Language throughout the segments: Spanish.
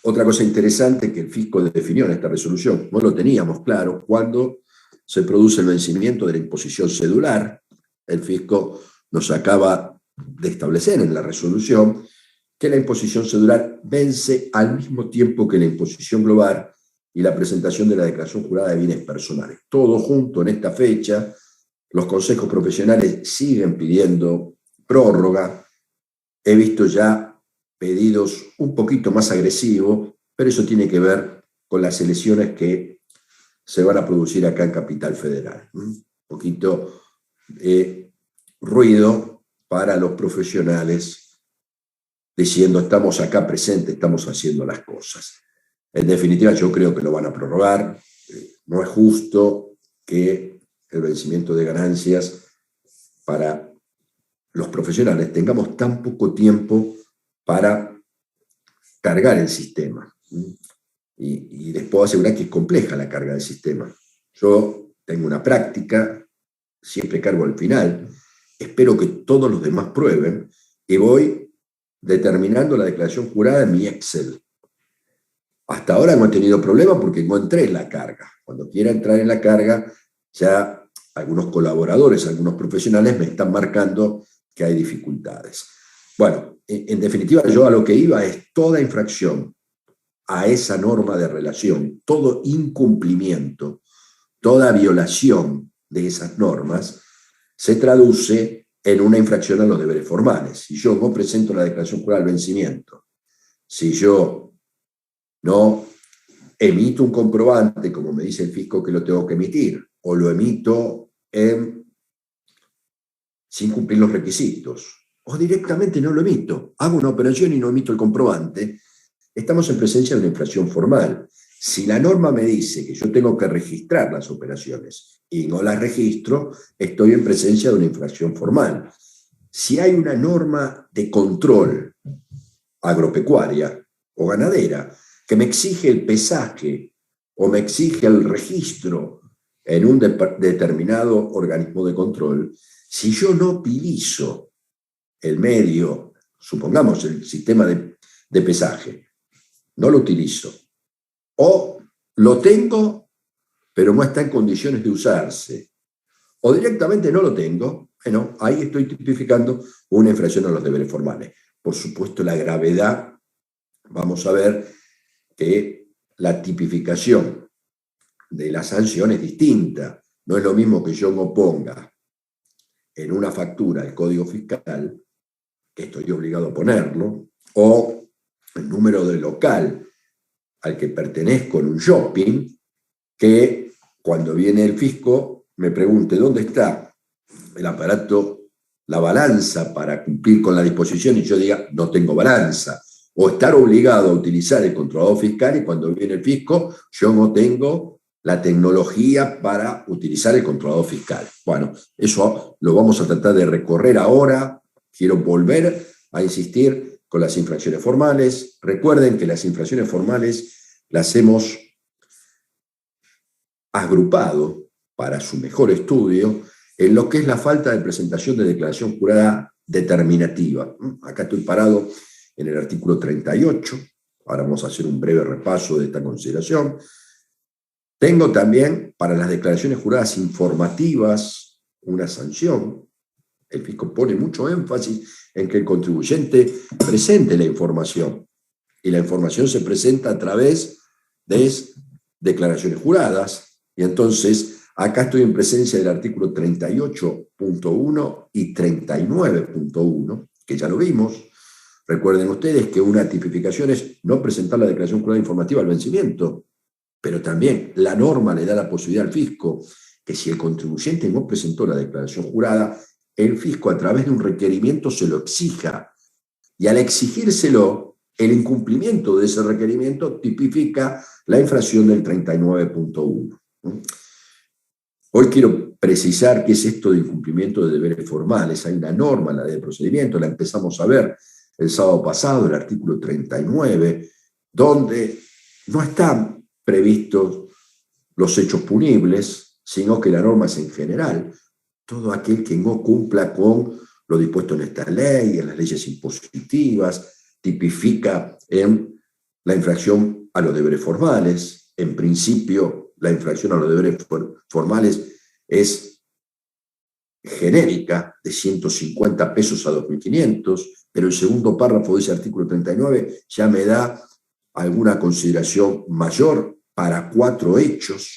Otra cosa interesante que el fisco definió en esta resolución, no lo teníamos claro, cuando se produce el vencimiento de la imposición cedular, el fisco nos acaba de establecer en la resolución que la imposición cedular vence al mismo tiempo que la imposición global y la presentación de la declaración jurada de bienes personales. Todo junto en esta fecha, los consejos profesionales siguen pidiendo prórroga. He visto ya pedidos un poquito más agresivos, pero eso tiene que ver con las elecciones que se van a producir acá en Capital Federal. Un poquito de ruido para los profesionales diciendo estamos acá presentes, estamos haciendo las cosas. En definitiva, yo creo que lo van a prorrogar. No es justo que el vencimiento de ganancias para los profesionales tengamos tan poco tiempo para cargar el sistema. Y les puedo asegurar que es compleja la carga del sistema. Yo tengo una práctica, siempre cargo al final, espero que todos los demás prueben y voy determinando la declaración jurada en mi Excel. Hasta ahora no he tenido problema porque no entré en la carga. Cuando quiera entrar en la carga, ya algunos colaboradores, algunos profesionales me están marcando que hay dificultades. Bueno, en definitiva, yo a lo que iba es toda infracción a esa norma de relación, todo incumplimiento, toda violación de esas normas, se traduce en una infracción a los deberes formales. Si yo no presento la declaración jurada al vencimiento, si yo no emito un comprobante, como me dice el fisco que lo tengo que emitir, o lo emito sin cumplir los requisitos, o directamente no lo emito, hago una operación y no emito el comprobante, estamos en presencia de una infracción formal. Si la norma me dice que yo tengo que registrar las operaciones y no las registro, estoy en presencia de una infracción formal. Si hay una norma de control agropecuaria o ganadera que me exige el pesaje o me exige el registro en un determinado organismo de control, si yo no utilizo el medio, supongamos el sistema de pesaje, no lo utilizo, o lo tengo, pero no está en condiciones de usarse, o directamente no lo tengo, bueno, ahí estoy tipificando una infracción a los deberes formales. Por supuesto, la gravedad, vamos a ver que la tipificación de la sanción es distinta. No es lo mismo que yo no ponga en una factura el código fiscal, que estoy obligado a ponerlo, o el número de local al que pertenezco en un shopping, que cuando viene el fisco me pregunte dónde está el aparato, la balanza para cumplir con la disposición y yo diga no tengo balanza, o estar obligado a utilizar el controlador fiscal y cuando viene el fisco yo no tengo la tecnología para utilizar el controlador fiscal. Bueno, eso lo vamos a tratar de recorrer ahora. Quiero volver a insistir con las infracciones formales. Recuerden que las infracciones formales las hemos agrupado para su mejor estudio en lo que es la falta de presentación de declaración jurada determinativa. Acá estoy parado en el artículo 38. Ahora vamos a hacer un breve repaso de esta consideración. Tengo también para las declaraciones juradas informativas una sanción. El fisco pone mucho énfasis en que el contribuyente presente la información. Y la información se presenta a través de declaraciones juradas. Y entonces, acá estoy en presencia del artículo 38.1 y 39.1, que ya lo vimos. Recuerden ustedes que una tipificación es no presentar la declaración jurada informativa al vencimiento, pero también la norma le da la posibilidad al fisco que si el contribuyente no presentó la declaración jurada, el fisco a través de un requerimiento se lo exija. Y al exigírselo, el incumplimiento de ese requerimiento tipifica la infracción del 39.1. Hoy quiero precisar qué es esto de incumplimiento de deberes formales. Hay una norma en la ley de procedimiento, la empezamos a ver el sábado pasado, el artículo 39, donde no están previstos los hechos punibles, sino que la norma es en general. Todo aquel que no cumpla con lo dispuesto en esta ley, en las leyes impositivas, tipifica en la infracción a los deberes formales. En principio, la infracción a los deberes formales es genérica, de 150 pesos a 2.500, pero el segundo párrafo de ese artículo 39 ya me da alguna consideración mayor para 4 hechos.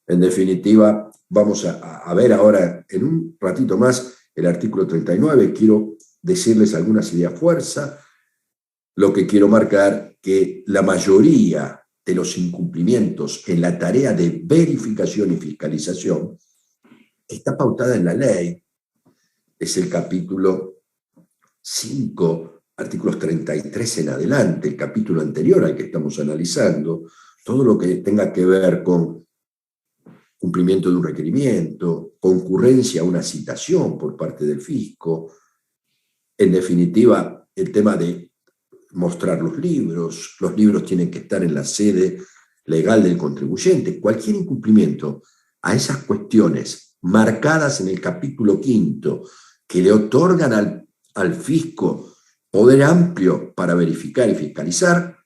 En definitiva, vamos a ver ahora en un ratito más el artículo 39. Quiero decirles algunas ideas fuerza. Lo que quiero marcar que la mayoría de los incumplimientos en la tarea de verificación y fiscalización está pautada en la ley. Es el capítulo 5, artículos 33 en adelante, el capítulo anterior al que estamos analizando. Todo lo que tenga que ver con cumplimiento de un requerimiento, concurrencia a una citación por parte del fisco, en definitiva, el tema de mostrar los libros tienen que estar en la sede legal del contribuyente. Cualquier incumplimiento a esas cuestiones marcadas en el capítulo 5 que le otorgan al fisco poder amplio para verificar y fiscalizar,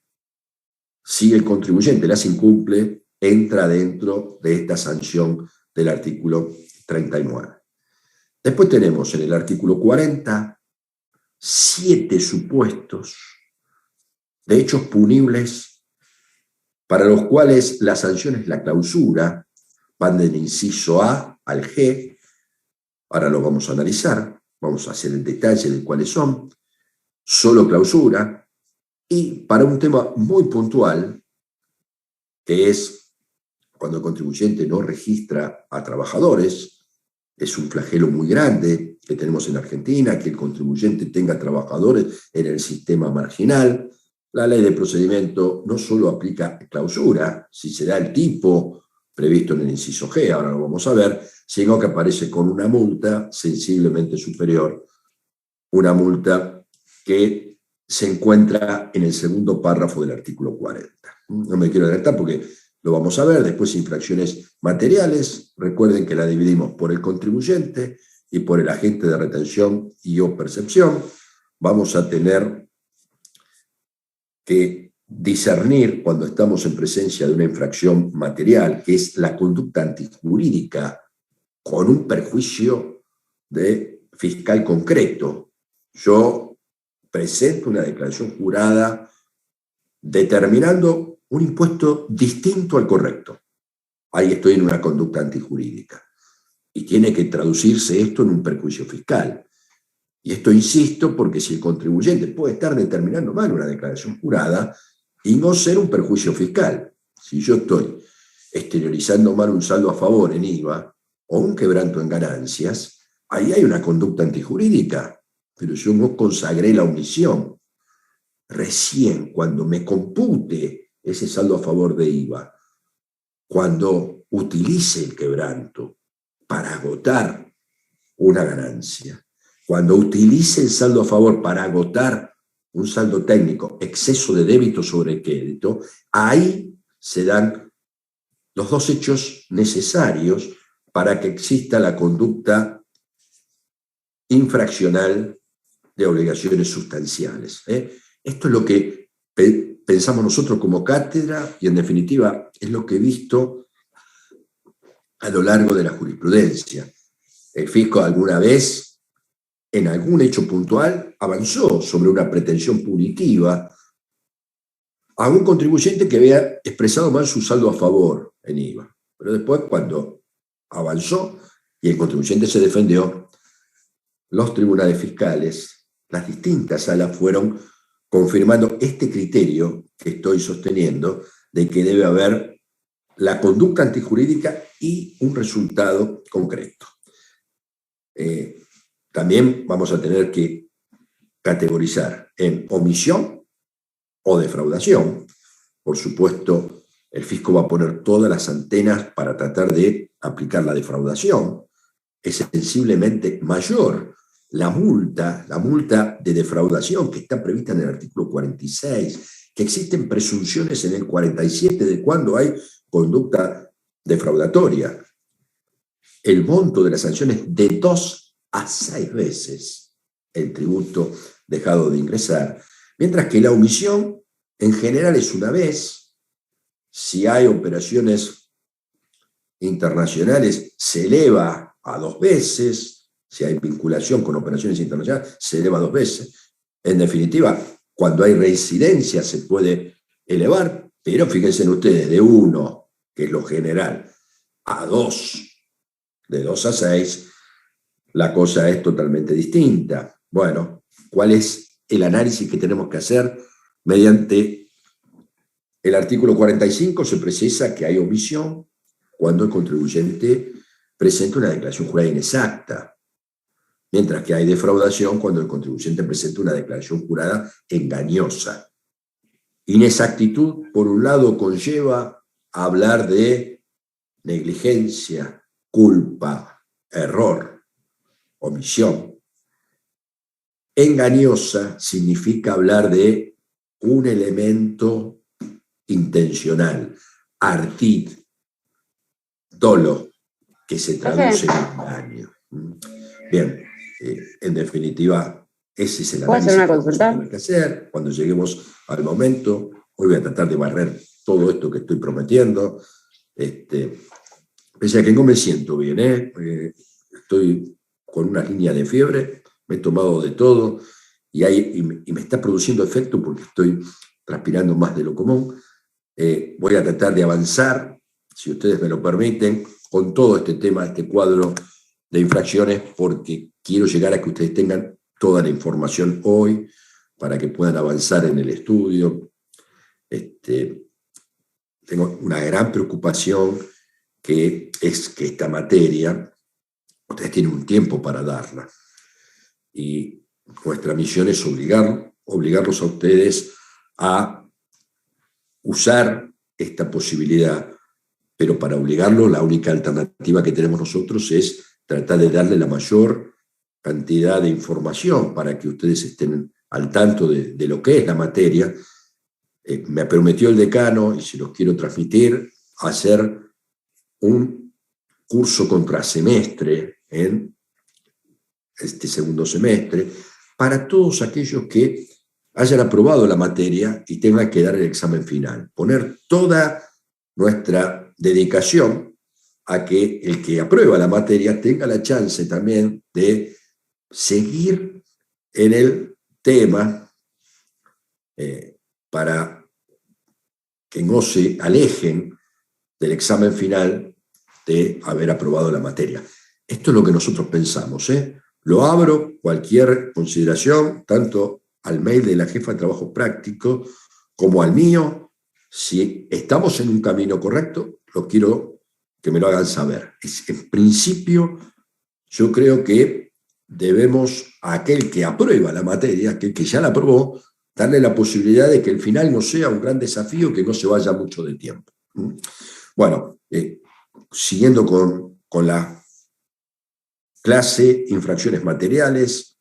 si el contribuyente las incumple, entra dentro de esta sanción del artículo 39. Después tenemos en el artículo 40 7 supuestos de hechos punibles para los cuales la sanción es la clausura, van del inciso A al G. Ahora lo vamos a analizar, vamos a hacer el detalle de cuáles son. Solo clausura, y para un tema muy puntual, que es cuando el contribuyente no registra a trabajadores. Es un flagelo muy grande que tenemos en Argentina, que el contribuyente tenga trabajadores en el sistema marginal. La ley de procedimiento no solo aplica clausura, si se da el tipo previsto en el inciso G, ahora lo vamos a ver, sino que aparece con una multa sensiblemente superior, una multa que se encuentra en el segundo párrafo del artículo 40. No me quiero adelantar porque lo vamos a ver. Después, infracciones materiales. Recuerden que la dividimos por el contribuyente y por el agente de retención y o percepción. Vamos a tener que discernir cuando estamos en presencia de una infracción material, que es la conducta antijurídica con un perjuicio de fiscal concreto. Yo presento una declaración jurada determinando un impuesto distinto al correcto. Ahí estoy en una conducta antijurídica. Y tiene que traducirse esto en un perjuicio fiscal. Y esto insisto porque si el contribuyente puede estar determinando mal una declaración jurada y no ser un perjuicio fiscal. Si yo estoy exteriorizando mal un saldo a favor en IVA o un quebranto en ganancias, ahí hay una conducta antijurídica, pero yo no consagré la omisión. Recién cuando me compute ese saldo a favor de IVA, cuando utilice el quebranto para agotar una ganancia, cuando utilice el saldo a favor para agotar un saldo técnico, exceso de débito sobre crédito, ahí se dan los dos hechos necesarios para que exista la conducta infraccional de obligaciones sustanciales. Esto es lo que pensamos nosotros como cátedra y en definitiva es lo que he visto a lo largo de la jurisprudencia. El fisco alguna vez, en algún hecho puntual, avanzó sobre una pretensión punitiva a un contribuyente que había expresado mal su saldo a favor en IVA. Pero después, cuando avanzó y el contribuyente se defendió, los tribunales fiscales, las distintas salas, fueron confirmando este criterio que estoy sosteniendo de que debe haber la conducta antijurídica y un resultado concreto. También vamos a tener que categorizar en omisión o defraudación. Por supuesto, el fisco va a poner todas las antenas para tratar de aplicar la defraudación. Es sensiblemente mayor la multa de defraudación que está prevista en el artículo 46, que existen presunciones en el 47 de cuando hay conducta defraudatoria. El monto de la sanción es de 2 a 6 veces el tributo dejado de ingresar, mientras que la omisión En general es una vez. Si hay operaciones internacionales, se eleva a 2 veces. Si hay vinculación con operaciones internacionales, se eleva 2 veces. En definitiva, cuando hay reincidencia se puede elevar, pero fíjense ustedes, de 1, que es lo general, a 2, de 2 a 6, la cosa es totalmente distinta. Bueno, ¿cuál es el análisis que tenemos que hacer? Mediante el artículo 45 se precisa que hay omisión cuando el contribuyente presenta una declaración jurada inexacta, mientras que hay defraudación cuando el contribuyente presenta una declaración jurada engañosa. Inexactitud, por un lado, conlleva a hablar de negligencia, culpa, error, omisión. Engañosa significa hablar de un elemento intencional, ardid, dolo, que se traduce en engaño. Bien, en definitiva, ese es el análisis que vamos a tener que hacer. Cuando lleguemos al momento, hoy voy a tratar de barrer todo esto que estoy prometiendo. Pese a que no me siento bien, estoy con una línea de fiebre, me he tomado de todo y me está produciendo efecto porque estoy transpirando más de lo común. Voy a tratar de avanzar, si ustedes me lo permiten, con todo este tema, este cuadro de infracciones, porque quiero llegar a que ustedes tengan toda la información hoy para que puedan avanzar en el estudio. Tengo una gran preocupación que es que esta materia, ustedes tienen un tiempo para darla. Y nuestra misión es obligarlos a ustedes a usar esta posibilidad, pero para obligarlo, la única alternativa que tenemos nosotros es tratar de darle la mayor cantidad de información para que ustedes estén al tanto de lo que es la materia. Me prometió el decano, y se los quiero transmitir, hacer un curso contrasemestre en este segundo semestre para todos aquellos que hayan aprobado la materia y tengan que dar el examen final. Poner toda nuestra dedicación a que el que aprueba la materia tenga la chance también de seguir en el tema para que no se alejen del examen final de haber aprobado la materia. Esto es lo que nosotros pensamos. Lo abro, cualquier consideración, tanto al mail de la jefa de trabajo práctico como al mío. Si estamos en un camino correcto, lo quiero que me lo hagan saber. En principio, yo creo que debemos a aquel que aprueba la materia, aquel que ya la aprobó, darle la posibilidad de que el final no sea un gran desafío, que no se vaya mucho de tiempo. Bueno, siguiendo con la clase infracciones materiales,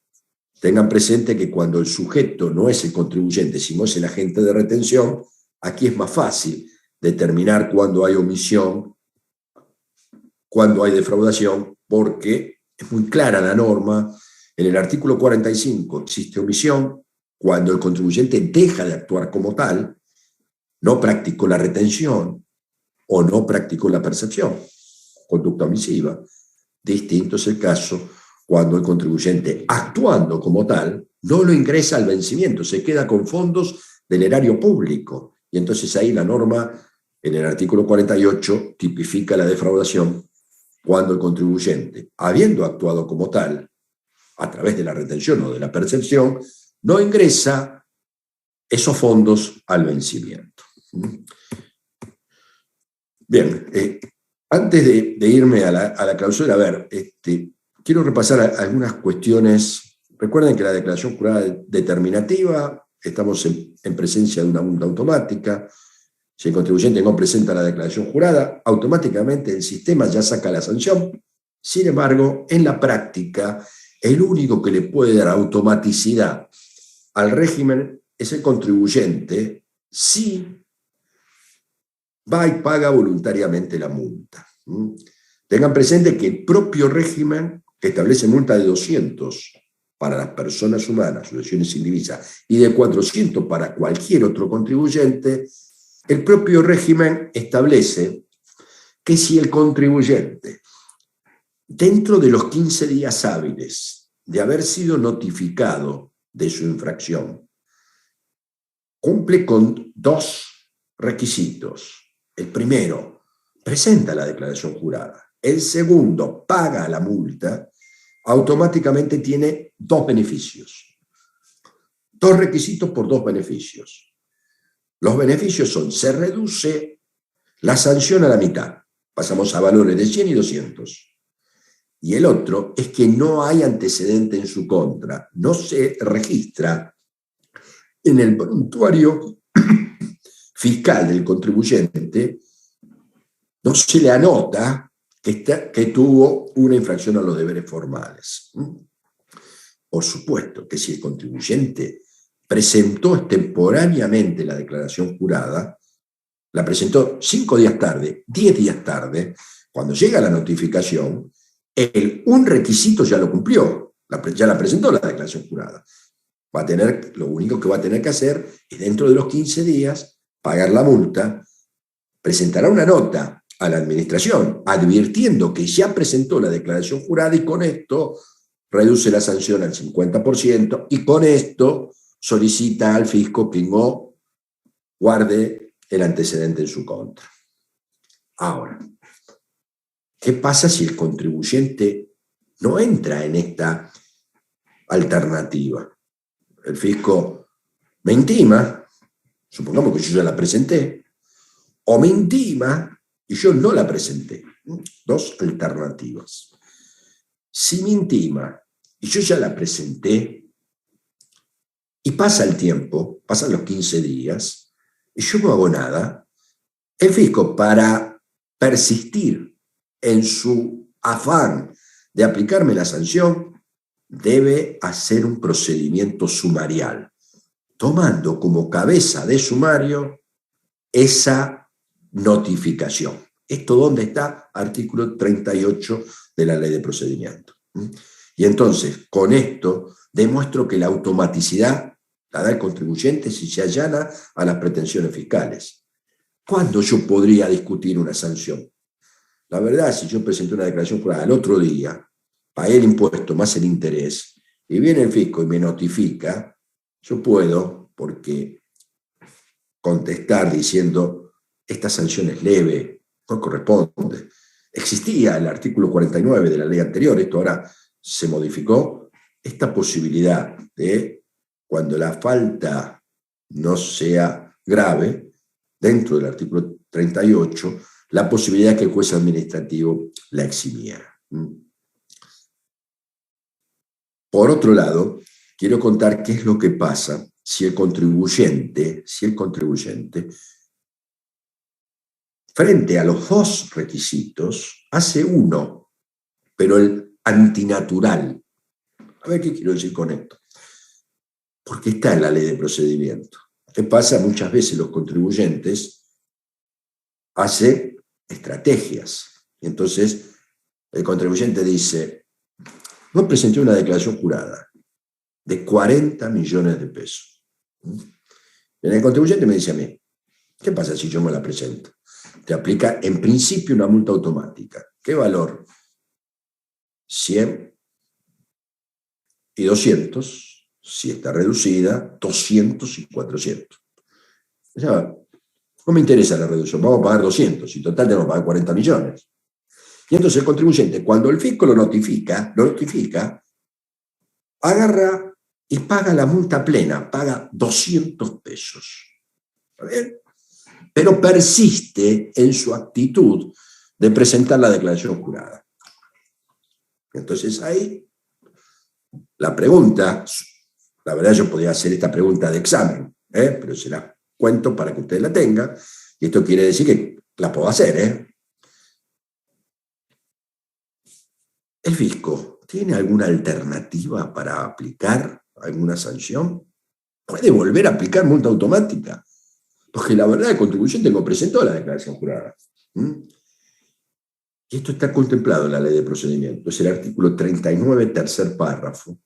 tengan presente que cuando el sujeto no es el contribuyente, sino es el agente de retención, aquí es más fácil determinar cuándo hay omisión, cuándo hay defraudación, porque es muy clara la norma. En el artículo 45 existe omisión cuando el contribuyente deja de actuar como tal, no practicó la retención o no practicó la percepción, conducta omisiva. Distinto es el caso cuando el contribuyente, actuando como tal, no lo ingresa al vencimiento, se queda con fondos del erario público. Y entonces ahí la norma, en el artículo 48, tipifica la defraudación cuando el contribuyente, habiendo actuado como tal, a través de la retención o de la percepción, no ingresa esos fondos al vencimiento. Bien, antes de irme a la clausura, a ver, quiero repasar algunas cuestiones. Recuerden que la declaración jurada determinativa, estamos en presencia de una multa automática. Si el contribuyente no presenta la declaración jurada, automáticamente el sistema ya saca la sanción. Sin embargo, en la práctica, el único que le puede dar automaticidad al régimen es el contribuyente si va y paga voluntariamente la multa. Tengan presente que el propio régimen, que establece multa de 200 para las personas humanas, sucesiones indivisas, y de 400 para cualquier otro contribuyente, el propio régimen establece que si el contribuyente, dentro de los 15 días hábiles de haber sido notificado de su infracción, cumple con 2 requisitos. El primero, presenta la declaración jurada. El segundo, paga la multa, automáticamente tiene 2 beneficios. 2 requisitos por 2 beneficios. Los beneficios son, se reduce la sanción a la mitad. Pasamos a valores de 100 y 200. Y el otro es que no hay antecedente en su contra. No se registra en el prontuario fiscal del contribuyente, no se le anota que tuvo una infracción a los deberes formales. Por supuesto que si el contribuyente presentó extemporáneamente la declaración jurada, la presentó 5 días tarde, 10 días tarde, cuando llega la notificación, un requisito ya lo cumplió, ya la presentó la declaración jurada. Lo único que va a tener que hacer es, dentro de los 15 días, pagar la multa, presentará una nota a la administración advirtiendo que ya presentó la declaración jurada y con esto reduce la sanción al 50% y con esto solicita al fisco que no guarde el antecedente en su contra. Ahora, ¿qué pasa si el contribuyente no entra en esta alternativa? El fisco me intima, supongamos que yo ya la presenté, o me intima y yo no la presenté. 2 alternativas. Si me intima y yo ya la presenté y pasa el tiempo, pasan los 15 días, y yo no hago nada, el fisco, para persistir en su afán de aplicarme la sanción, debe hacer un procedimiento sumarial, tomando como cabeza de sumario esa notificación. ¿Esto dónde está? Artículo 38 de la Ley de Procedimiento. Y entonces, con esto, demuestro que la automaticidad la da el contribuyente si se allana a las pretensiones fiscales. ¿Cuándo yo podría discutir una sanción? La verdad, si yo presenté una declaración jurada al otro día, pagué el impuesto más el interés, y viene el fisco y me notifica, yo puedo, porque contestar diciendo, esta sanción es leve, no corresponde. Existía el artículo 49 de la ley anterior, esto ahora se modificó, esta posibilidad de, cuando la falta no sea grave, dentro del artículo 38, la posibilidad que el juez administrativo la eximiera. Por otro lado, quiero contar qué es lo que pasa si el contribuyente, frente a los 2 requisitos, hace uno, pero el antinatural. A ver qué quiero decir con esto. Porque está en la Ley de Procedimiento. ¿Qué pasa? Muchas veces los contribuyentes hacen estrategias. Entonces, el contribuyente dice, no presenté una declaración jurada de 40 millones de pesos. Y el contribuyente me dice a mí, ¿qué pasa si yo me la presento? Te aplica en principio una multa automática. ¿Qué valor? 100 y 200, si está reducida, 200 y 400. O sea, no me interesa la reducción, vamos a pagar 200, y total tenemos que pagar 40 millones. Y entonces el contribuyente, cuando el fisco lo notifica, agarra y paga la multa plena, paga 200 pesos. ¿Está bien? Pero persiste en su actitud de presentar la declaración jurada. Entonces ahí, la pregunta, la verdad yo podría hacer esta pregunta de examen, pero se la cuento para que ustedes la tengan, y esto quiere decir que la puedo hacer. ¿El fisco tiene alguna alternativa para aplicar alguna sanción? ¿Puede volver a aplicar multa automática? Porque la verdad el contribuyente no presentó la declaración jurada. Y esto está contemplado en la Ley de Procedimiento. Es el artículo 39, tercer párrafo.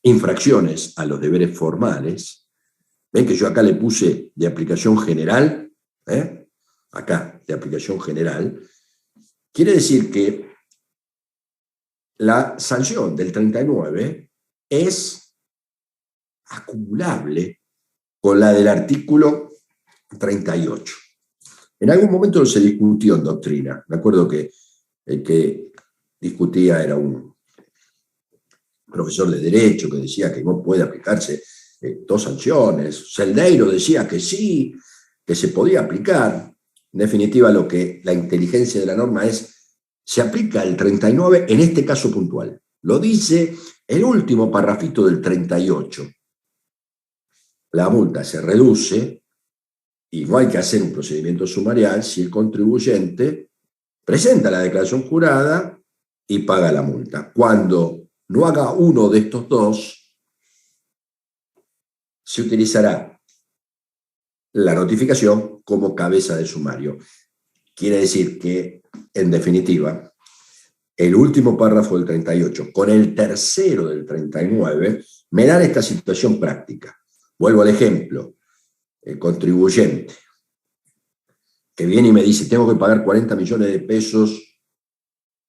infracciones a los deberes formales. Ven que yo acá le puse de aplicación general, acá, de aplicación general. Quiere decir que la sanción del 39 es acumulable con la del artículo 38. En algún momento se discutió en doctrina. Me acuerdo que el que discutía era un profesor de Derecho que decía que no puede aplicarse dos sanciones. Celdeiro decía que sí, que se podía aplicar. En definitiva, lo que la inteligencia de la norma es, se aplica el 39 en este caso puntual. Lo dice el último parrafito del 38. La multa se reduce y no hay que hacer un procedimiento sumarial si el contribuyente presenta la declaración jurada y paga la multa. Cuando no haga uno de estos dos, se utilizará la notificación como cabeza de sumario. Quiere decir que, en definitiva, el último párrafo del 38 con el tercero del 39 me dan esta situación práctica. Vuelvo al ejemplo. El contribuyente que viene y me dice, tengo que pagar 40 millones de pesos,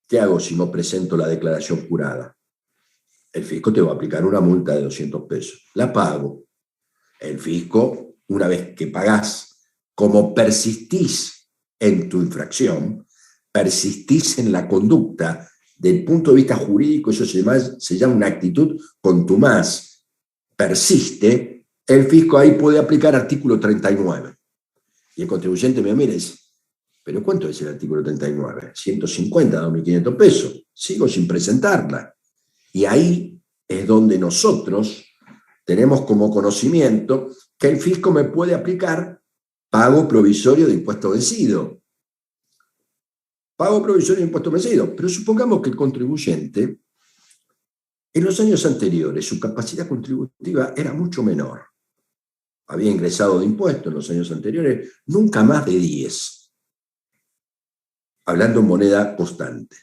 ¿qué hago si no presento la declaración jurada? El fisco te va a aplicar una multa de 200 pesos. La pago. El fisco, una vez que pagás, como persistís en tu infracción, persistís en la conducta, del punto de vista jurídico, eso se llama una actitud contumaz, persiste, el fisco ahí puede aplicar artículo 39. Y el contribuyente me mira y dice, ¿pero cuánto es el artículo 39? 150, 2.500 pesos. Sigo sin presentarla. Y ahí es donde nosotros tenemos como conocimiento que el fisco me puede aplicar pago provisorio de impuesto vencido. Pago provisorio de impuesto vencido. Pero supongamos que el contribuyente, en los años anteriores, su capacidad contributiva era mucho menor. Había ingresado de impuestos en los años anteriores, nunca más de 10. Hablando en moneda constante.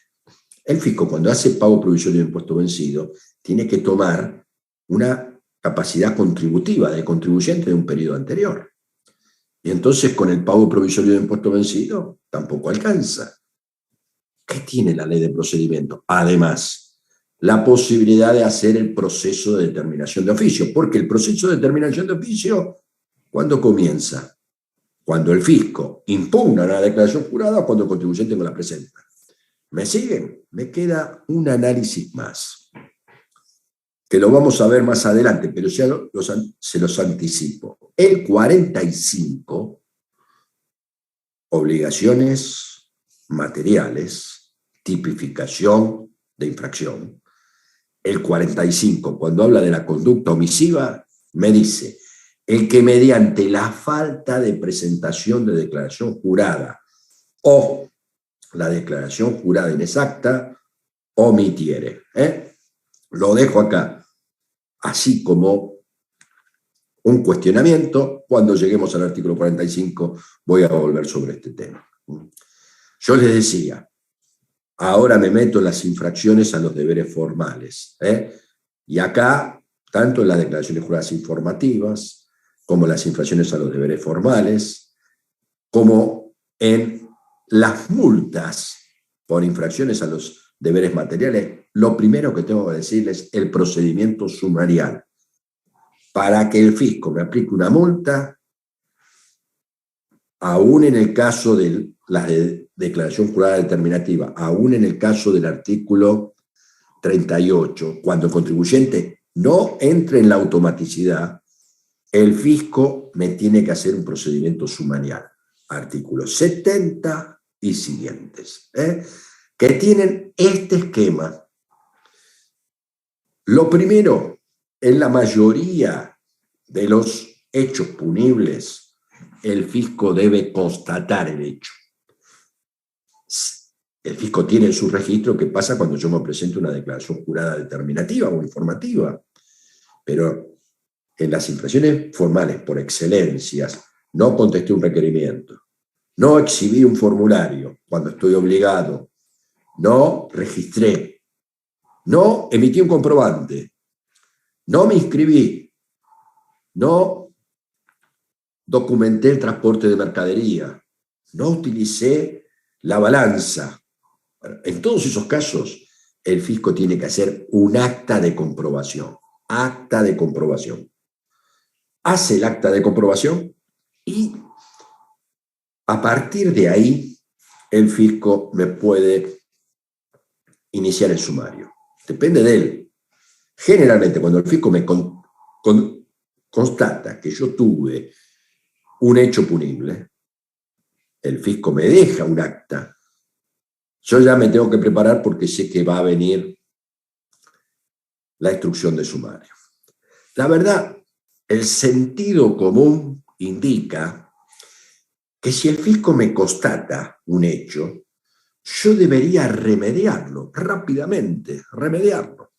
El fisco, cuando hace pago provisorio de impuesto vencido, tiene que tomar una capacidad contributiva del contribuyente de un periodo anterior. Y entonces, con el pago provisorio de impuesto vencido, tampoco alcanza. ¿Qué tiene la ley de procedimiento? Además, la posibilidad de hacer el proceso de determinación de oficio, porque el proceso de determinación de oficio, ¿cuándo comienza? Cuando el fisco impugna la declaración jurada o cuando el contribuyente me la presenta. ¿Me siguen? Me queda un análisis más, que lo vamos a ver más adelante, pero ya se los anticipo. El 45, obligaciones materiales, tipificación de infracción. El 45, cuando habla de la conducta omisiva, me dice, el que mediante la falta de presentación de declaración jurada o la declaración jurada inexacta omitiere. Lo dejo acá, así como un cuestionamiento. Cuando lleguemos al artículo 45 voy a volver sobre este tema. Yo les decía, ahora me meto en las infracciones a los deberes formales. Y acá, tanto en las declaraciones juradas informativas, como las infracciones a los deberes formales, como en las multas por infracciones a los deberes materiales, lo primero que tengo que decirles es el procedimiento sumarial. Para que el fisco me aplique una multa, aún en el caso de la declaración jurada determinativa, aún en el caso del artículo 38, cuando el contribuyente no entre en la automaticidad, el fisco me tiene que hacer un procedimiento sumarial. Artículos 70 y siguientes, que tienen este esquema. Lo primero, en la mayoría de los hechos punibles, el fisco debe constatar el hecho. El fisco tiene en su registro qué pasa cuando yo me presento una declaración jurada determinativa o informativa. Pero en las infracciones formales por excelencias, no contesté un requerimiento, no exhibí un formulario cuando estoy obligado, no registré, no emití un comprobante, No me inscribí, no documenté el transporte de mercadería, no utilicé la balanza. En todos esos casos, el fisco tiene que hacer un acta de comprobación. Acta de comprobación. Hace el acta de comprobación y a partir de ahí el fisco me puede iniciar el sumario. Depende de él. Generalmente, cuando el fisco me constata que yo tuve un hecho punible, el fisco me deja un acta, yo ya me tengo que preparar porque sé que va a venir la instrucción de sumario. La verdad, el sentido común indica que si el fisco me constata un hecho, yo debería remediarlo rápidamente, remediarlo.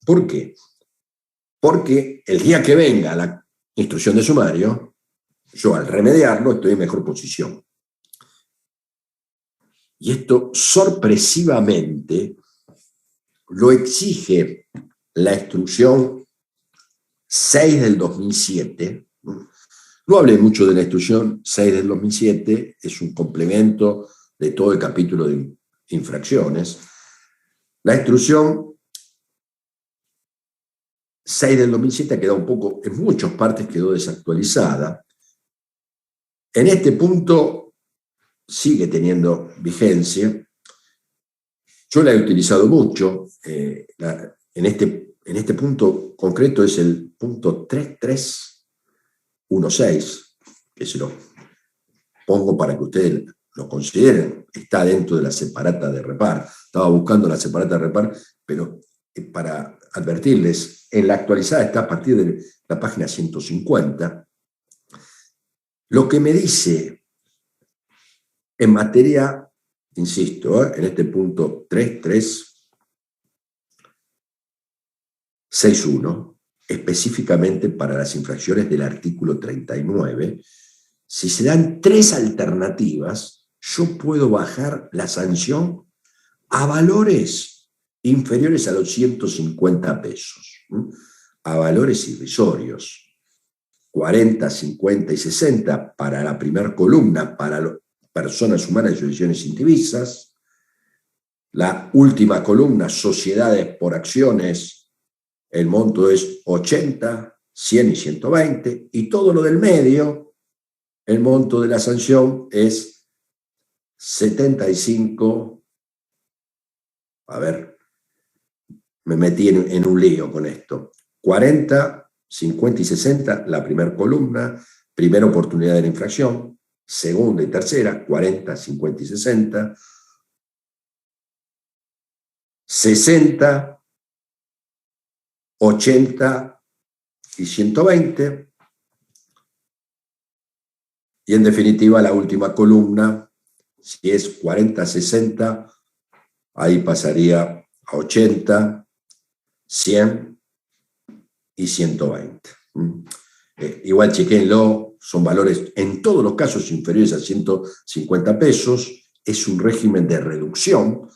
¿Por qué? Porque el día que venga la instrucción de sumario, yo al remediarlo estoy en mejor posición. Y esto sorpresivamente lo exige la instrucción 6 del 2007. No hablé mucho de la instrucción 6 del 2007, es un complemento de todo el capítulo de infracciones. La instrucción 6 del 2007 ha quedado un poco, en muchas partes quedó desactualizada. En este punto sigue teniendo vigencia. Yo la he utilizado mucho. En este punto concreto es el punto 3316, que se lo pongo para que ustedes lo consideren. Está dentro de la separata de repar. Estaba buscando la separata de repar, pero para advertirles, en la actualizada está a partir de la página 150. Lo que me dice en materia, insisto, en este punto 3361, específicamente para las infracciones del artículo 39, si se dan 3 alternativas, yo puedo bajar la sanción a valores inferiores a los 150 pesos, a valores irrisorios. 40, 50 y 60 para la primera columna, para personas humanas y jurisdicciones indivisas. La última columna, sociedades por acciones, el monto es 80, 100 y 120, y todo lo del medio, el monto de la sanción es 75. A ver, me metí en un lío con esto. 40, 50 y 60, la primera columna, primera oportunidad de la infracción, segunda y tercera, 40, 50 y 60, 60, 80 y 120, y en definitiva la última columna, si es 40, 60, ahí pasaría a 80, 100 y 120. Igual chequénlo, son valores en todos los casos inferiores a 150 pesos, es un régimen de reducción,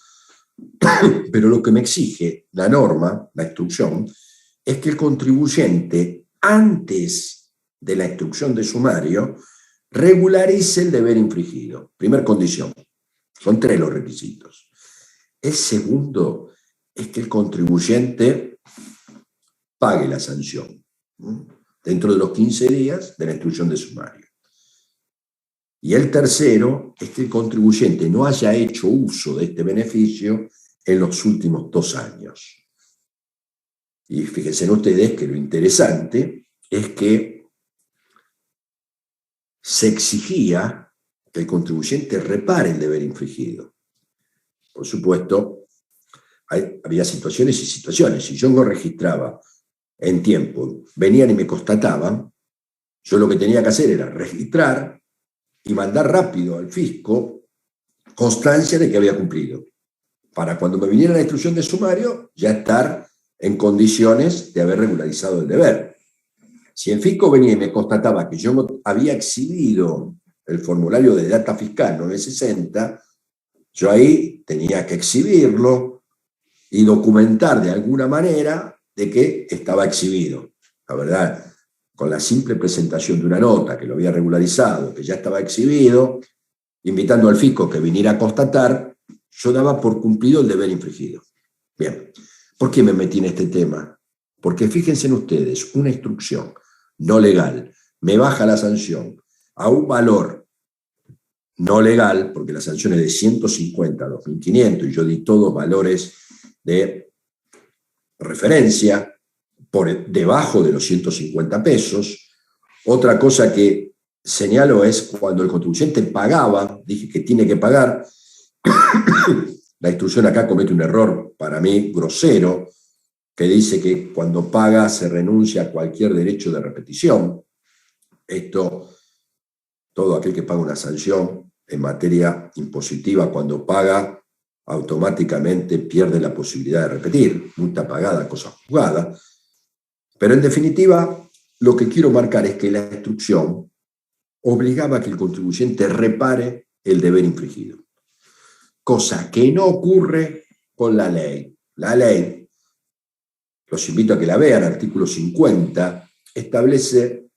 pero lo que me exige la norma, la instrucción, es que el contribuyente, antes de la instrucción de sumario, regularice el deber infringido. Primer condición, son 3 los requisitos. El segundo es que el contribuyente pague la sanción dentro de los 15 días de la instrucción de sumario. Y el tercero es que el contribuyente no haya hecho uso de este beneficio en los últimos 2 años. Y fíjense ustedes que lo interesante es que se exigía que el contribuyente repare el deber infringido. Por supuesto, había situaciones y situaciones. Si yo no registraba en tiempo, venían y me constataban, yo lo que tenía que hacer era registrar y mandar rápido al fisco constancia de que había cumplido, para cuando me viniera la instrucción de sumario ya estar en condiciones de haber regularizado el deber. Si el fisco venía y me constataba que yo había exhibido el formulario de data fiscal 960, yo ahí tenía que exhibirlo y documentar de alguna manera de que estaba exhibido. La verdad, con la simple presentación de una nota que lo había regularizado, que ya estaba exhibido, invitando al fisco que viniera a constatar, yo daba por cumplido el deber infringido. Bien, ¿por qué me metí en este tema? Porque fíjense en ustedes, una instrucción no legal me baja la sanción a un valor no legal, porque la sanción es de 150 a 2.500 y yo di todos valores de referencia por debajo de los 150 pesos. Otra cosa que señalo es cuando el contribuyente pagaba, dije que tiene que pagar, la instrucción acá comete un error para mí grosero, que dice que cuando paga se renuncia a cualquier derecho de repetición. Esto, todo aquel que paga una sanción en materia impositiva, cuando paga, automáticamente pierde la posibilidad de repetir, multa pagada, cosa juzgada. Pero en definitiva, lo que quiero marcar es que la instrucción obligaba a que el contribuyente repare el deber infringido, cosa que no ocurre con la ley. La ley, los invito a que la vean, artículo 50, establece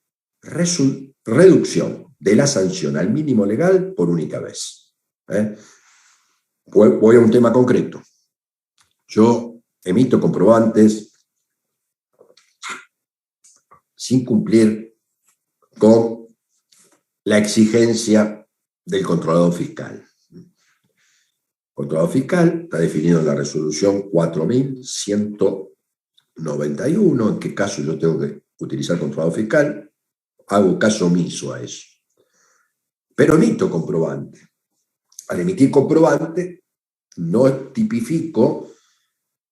reducción de la sanción al mínimo legal por única vez. Voy a un tema concreto. Yo emito comprobantes sin cumplir con la exigencia del controlador fiscal. El controlador fiscal está definido en la resolución 4191, en qué caso yo tengo que utilizar controlador fiscal, hago caso omiso a eso. Pero emito comprobante. Al emitir comprobante, no tipifico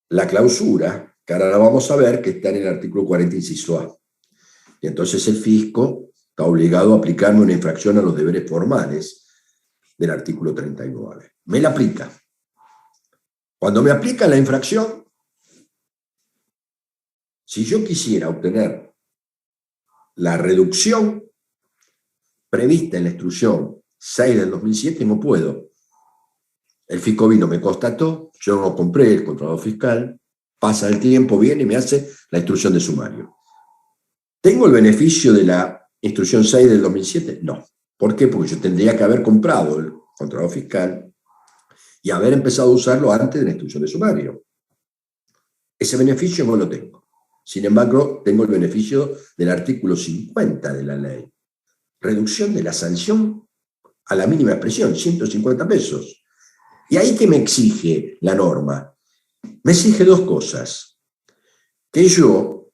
la clausura, que ahora la vamos a ver, que está en el artículo 40, inciso A. Y entonces el fisco está obligado a aplicarme una infracción a los deberes formales del artículo 39. Me la aplica. Cuando me aplica la infracción, si yo quisiera obtener la reducción prevista en la instrucción 6 del 2007, no puedo. El fisco vino, me constató, yo no compré el controlador fiscal, pasa el tiempo, viene y me hace la instrucción de sumario. ¿Tengo el beneficio de la instrucción 6 del 2007? No. ¿Por qué? Porque yo tendría que haber comprado el controlador fiscal y haber empezado a usarlo antes de la instrucción de sumario. Ese beneficio no lo tengo. Sin embargo, tengo el beneficio del artículo 50 de la ley. Reducción de la sanción a la mínima expresión, 150 pesos. ¿Y ahí qué me exige la norma? Me exige dos cosas. Que yo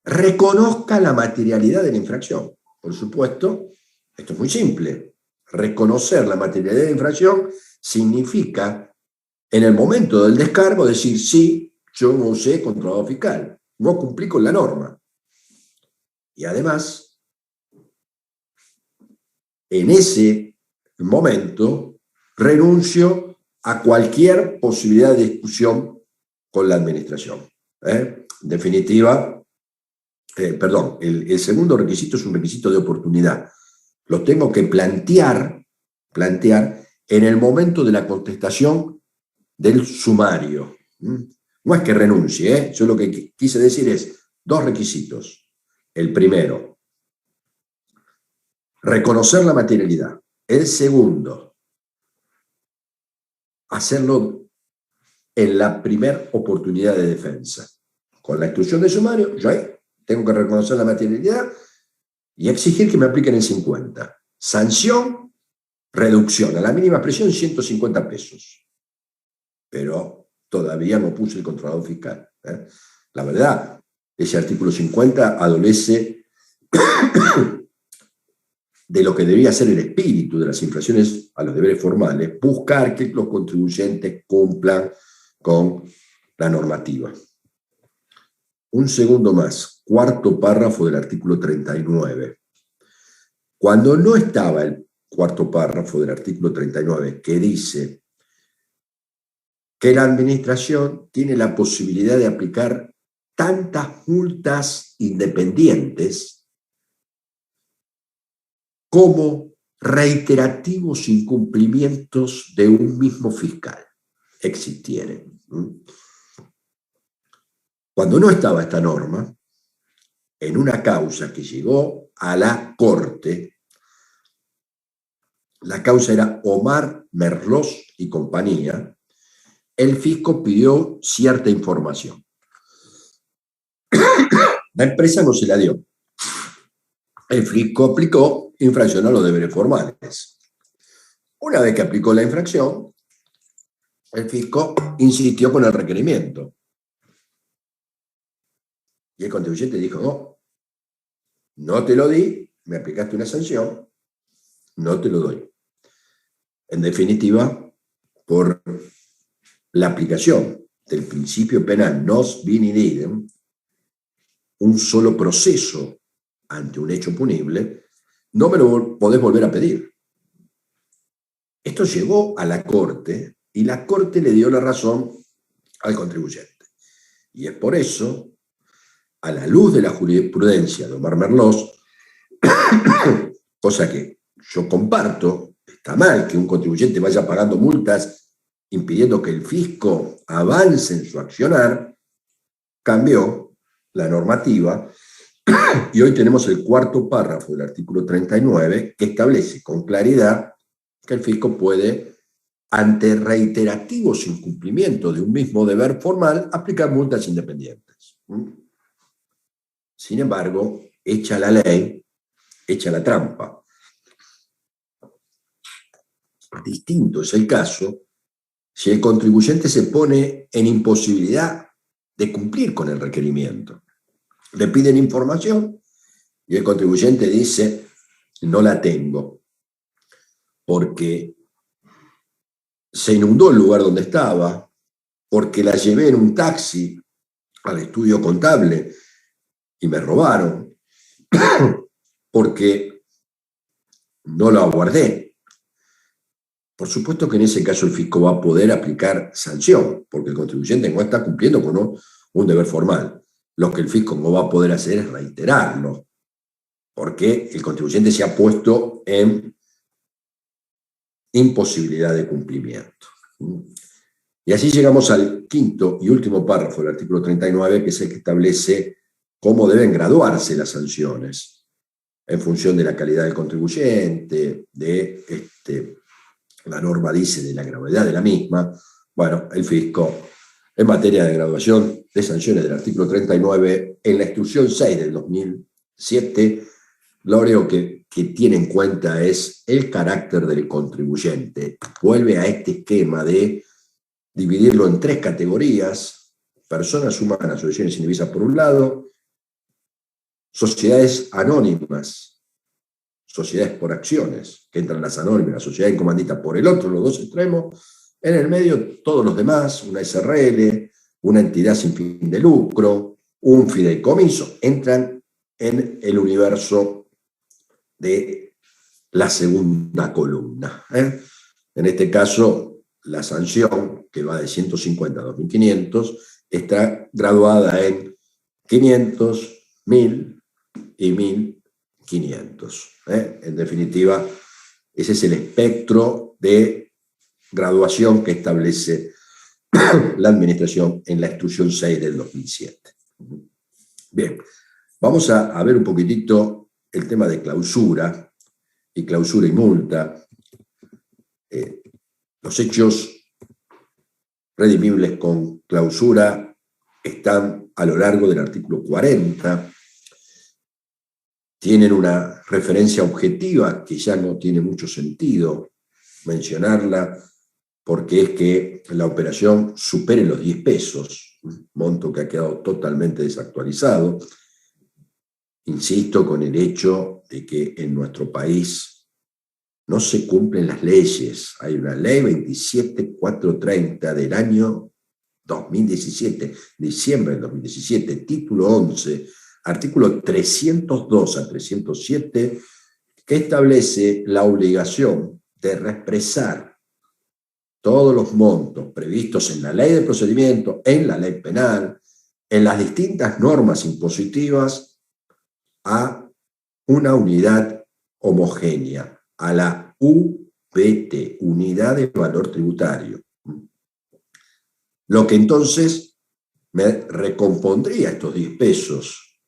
reconozca la materialidad de la infracción. Por supuesto, esto es muy simple. Reconocer la materialidad de la infracción significa, en el momento del descargo, decir, sí, yo no usé controlador fiscal, no cumplí con la norma. Y además, en ese momento, renuncio a cualquier posibilidad de discusión con la administración. En definitiva, el segundo requisito es un requisito de oportunidad. Lo tengo que plantear en el momento de la contestación del sumario. No es que renuncie, yo lo que quise decir es dos requisitos. El primero, reconocer la materialidad. El segundo, hacerlo en la primera oportunidad de defensa. Con la instrucción de sumario, yo ahí tengo que reconocer la materialidad y exigir que me apliquen el 50. Sanción, reducción a la mínima expresión, 150 pesos. Pero todavía no puse el controlador fiscal. La verdad, ese artículo 50 adolece de lo que debería ser el espíritu de las infracciones a los deberes formales, buscar que los contribuyentes cumplan con la normativa. Un segundo más, cuarto párrafo del artículo 39. Cuando no estaba el cuarto párrafo del artículo 39, que dice que la administración tiene la posibilidad de aplicar tantas multas independientes como reiterativos incumplimientos de un mismo fiscal existieren. Cuando no estaba esta norma, en una causa que llegó a la Corte, la causa era Omar Merlos y compañía, el fisco pidió cierta información. La empresa no se la dio. El fisco aplicó infracción a los deberes formales. Una vez que aplicó la infracción, el fisco insistió con el requerimiento. Y el contribuyente dijo, no te lo di, me aplicaste una sanción, no te lo doy. En definitiva, por la aplicación del principio penal nos bin in idem, un solo proceso ante un hecho punible, no me lo podés volver a pedir. Esto llegó a la Corte y la Corte le dio la razón al contribuyente. Y es por eso, a la luz de la jurisprudencia de Omar Merlos, cosa que yo comparto, está mal que un contribuyente vaya pagando multas impidiendo que el fisco avance en su accionar, cambió la normativa y hoy tenemos el cuarto párrafo del artículo 39 que establece con claridad que el fisco puede, ante reiterativos incumplimientos de un mismo deber formal, aplicar multas independientes. Sin embargo, hecha la ley, hecha la trampa. Distinto es el caso si el contribuyente se pone en imposibilidad de cumplir con el requerimiento. Le piden información y el contribuyente dice, no la tengo, porque se inundó el lugar donde estaba, porque la llevé en un taxi al estudio contable y me robaron, porque no lo aguardé. Por supuesto que en ese caso el fisco va a poder aplicar sanción, porque el contribuyente no está cumpliendo con un deber formal. Lo que el fisco no va a poder hacer es reiterarlo, porque el contribuyente se ha puesto en imposibilidad de cumplimiento. Y así llegamos al quinto y último párrafo del artículo 39, que es el que establece cómo deben graduarse las sanciones en función de la calidad del contribuyente, la norma dice de la gravedad de la misma. Bueno, el fisco, en materia de graduación de sanciones del artículo 39, en la instrucción 6 del 2007, lo único que tiene en cuenta es el carácter del contribuyente. Vuelve a este esquema de dividirlo en tres categorías: personas humanas, asociaciones sin divisas por un lado, sociedades anónimas, sociedades por acciones, que entran las anónimas, la sociedad en comandita por el otro, los dos extremos, en el medio todos los demás, una SRL, una entidad sin fin de lucro, un fideicomiso, entran en el universo de la segunda columna. En este caso, la sanción, que va de 150 a 2.500, está graduada en 500, 1.000 y 1.500. En definitiva, ese es el espectro de graduación que establece la Administración en la instrucción 6 del 2007. Bien, vamos a ver un poquitito el tema de clausura y multa. Los hechos redimibles con clausura están a lo largo del artículo 40, tienen una referencia objetiva que ya no tiene mucho sentido mencionarla, porque es que la operación supere los 10 pesos, monto que ha quedado totalmente desactualizado. Insisto con el hecho de que en nuestro país no se cumplen las leyes. Hay una ley 27430 del año 2017, diciembre del 2017, título 11, artículo 302 a 307, que establece la obligación de reexpresar todos los montos previstos en la ley de procedimiento, en la ley penal, en las distintas normas impositivas, a una unidad homogénea, a la UVT, Unidad de Valor Tributario. Lo que entonces me recompondría estos 10 pesos.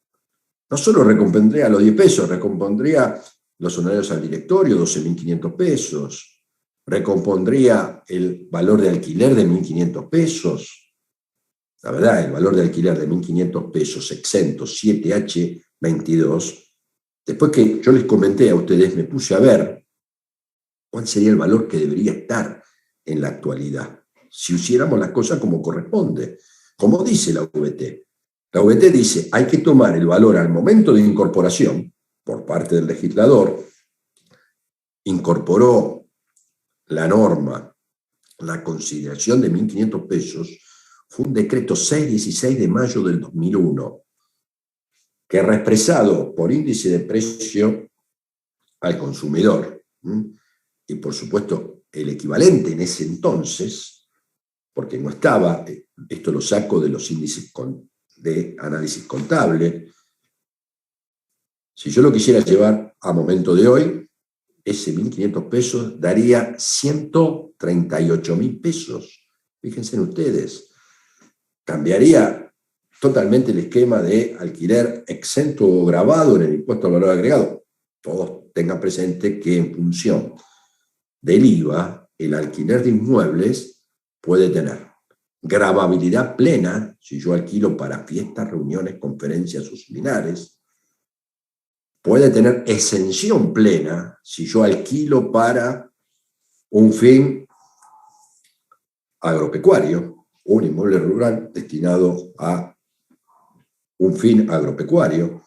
No solo recompondría los 10 pesos, recompondría los honorarios al directorio, 12.500 pesos, recompondría el valor de alquiler de 1.500 pesos. La verdad, el valor de alquiler de 1.500 pesos exento 7H22, después que yo les comenté a ustedes, me puse a ver cuál sería el valor que debería estar en la actualidad, si hiciéramos las cosas como corresponde, como dice la VT. La VT dice, hay que tomar el valor al momento de incorporación, por parte del legislador, incorporó la norma, la consideración de 1.500 pesos, fue un decreto 616 de mayo del 2001, que reexpresado por índice de precio al consumidor, y por supuesto el equivalente en ese entonces, porque no estaba, esto lo saco de los índices de análisis contable, si yo lo quisiera llevar a momento de hoy, ese 1.500 pesos daría 138.000 pesos. Fíjense en ustedes, cambiaría totalmente el esquema de alquiler exento o grabado en el impuesto al valor agregado. Todos tengan presente que en función del IVA, el alquiler de inmuebles puede tener gravabilidad plena, si yo alquilo para fiestas, reuniones, conferencias o seminares. Puede tener exención plena, si yo alquilo para un fin agropecuario, un inmueble rural destinado a un fin agropecuario,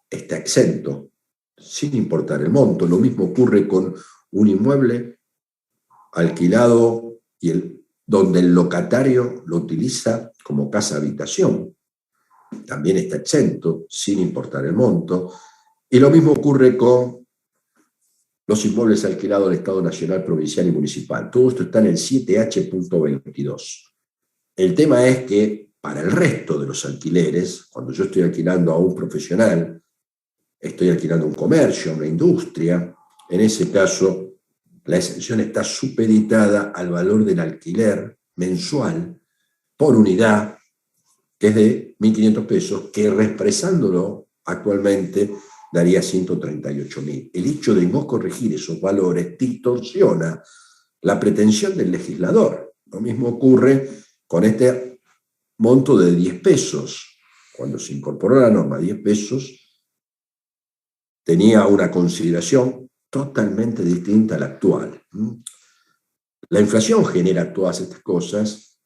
está exento, sin importar el monto. Lo mismo ocurre con un inmueble alquilado donde el locatario lo utiliza como casa habitación. También está exento, sin importar el monto. Y lo mismo ocurre con los inmuebles alquilados al Estado Nacional, Provincial y Municipal. Todo esto está en el 7H.22. El tema es que para el resto de los alquileres, cuando yo estoy alquilando a un profesional, estoy alquilando un comercio, una industria, en ese caso la exención está supeditada al valor del alquiler mensual por unidad, que es de 1.500 pesos, que reexpresándolo actualmente daría 138.000. El hecho de no corregir esos valores distorsiona la pretensión del legislador. Lo mismo ocurre con este monto de 10 pesos. Cuando se incorporó la norma 10 pesos, tenía una consideración totalmente distinta a la actual. La inflación genera todas estas cosas.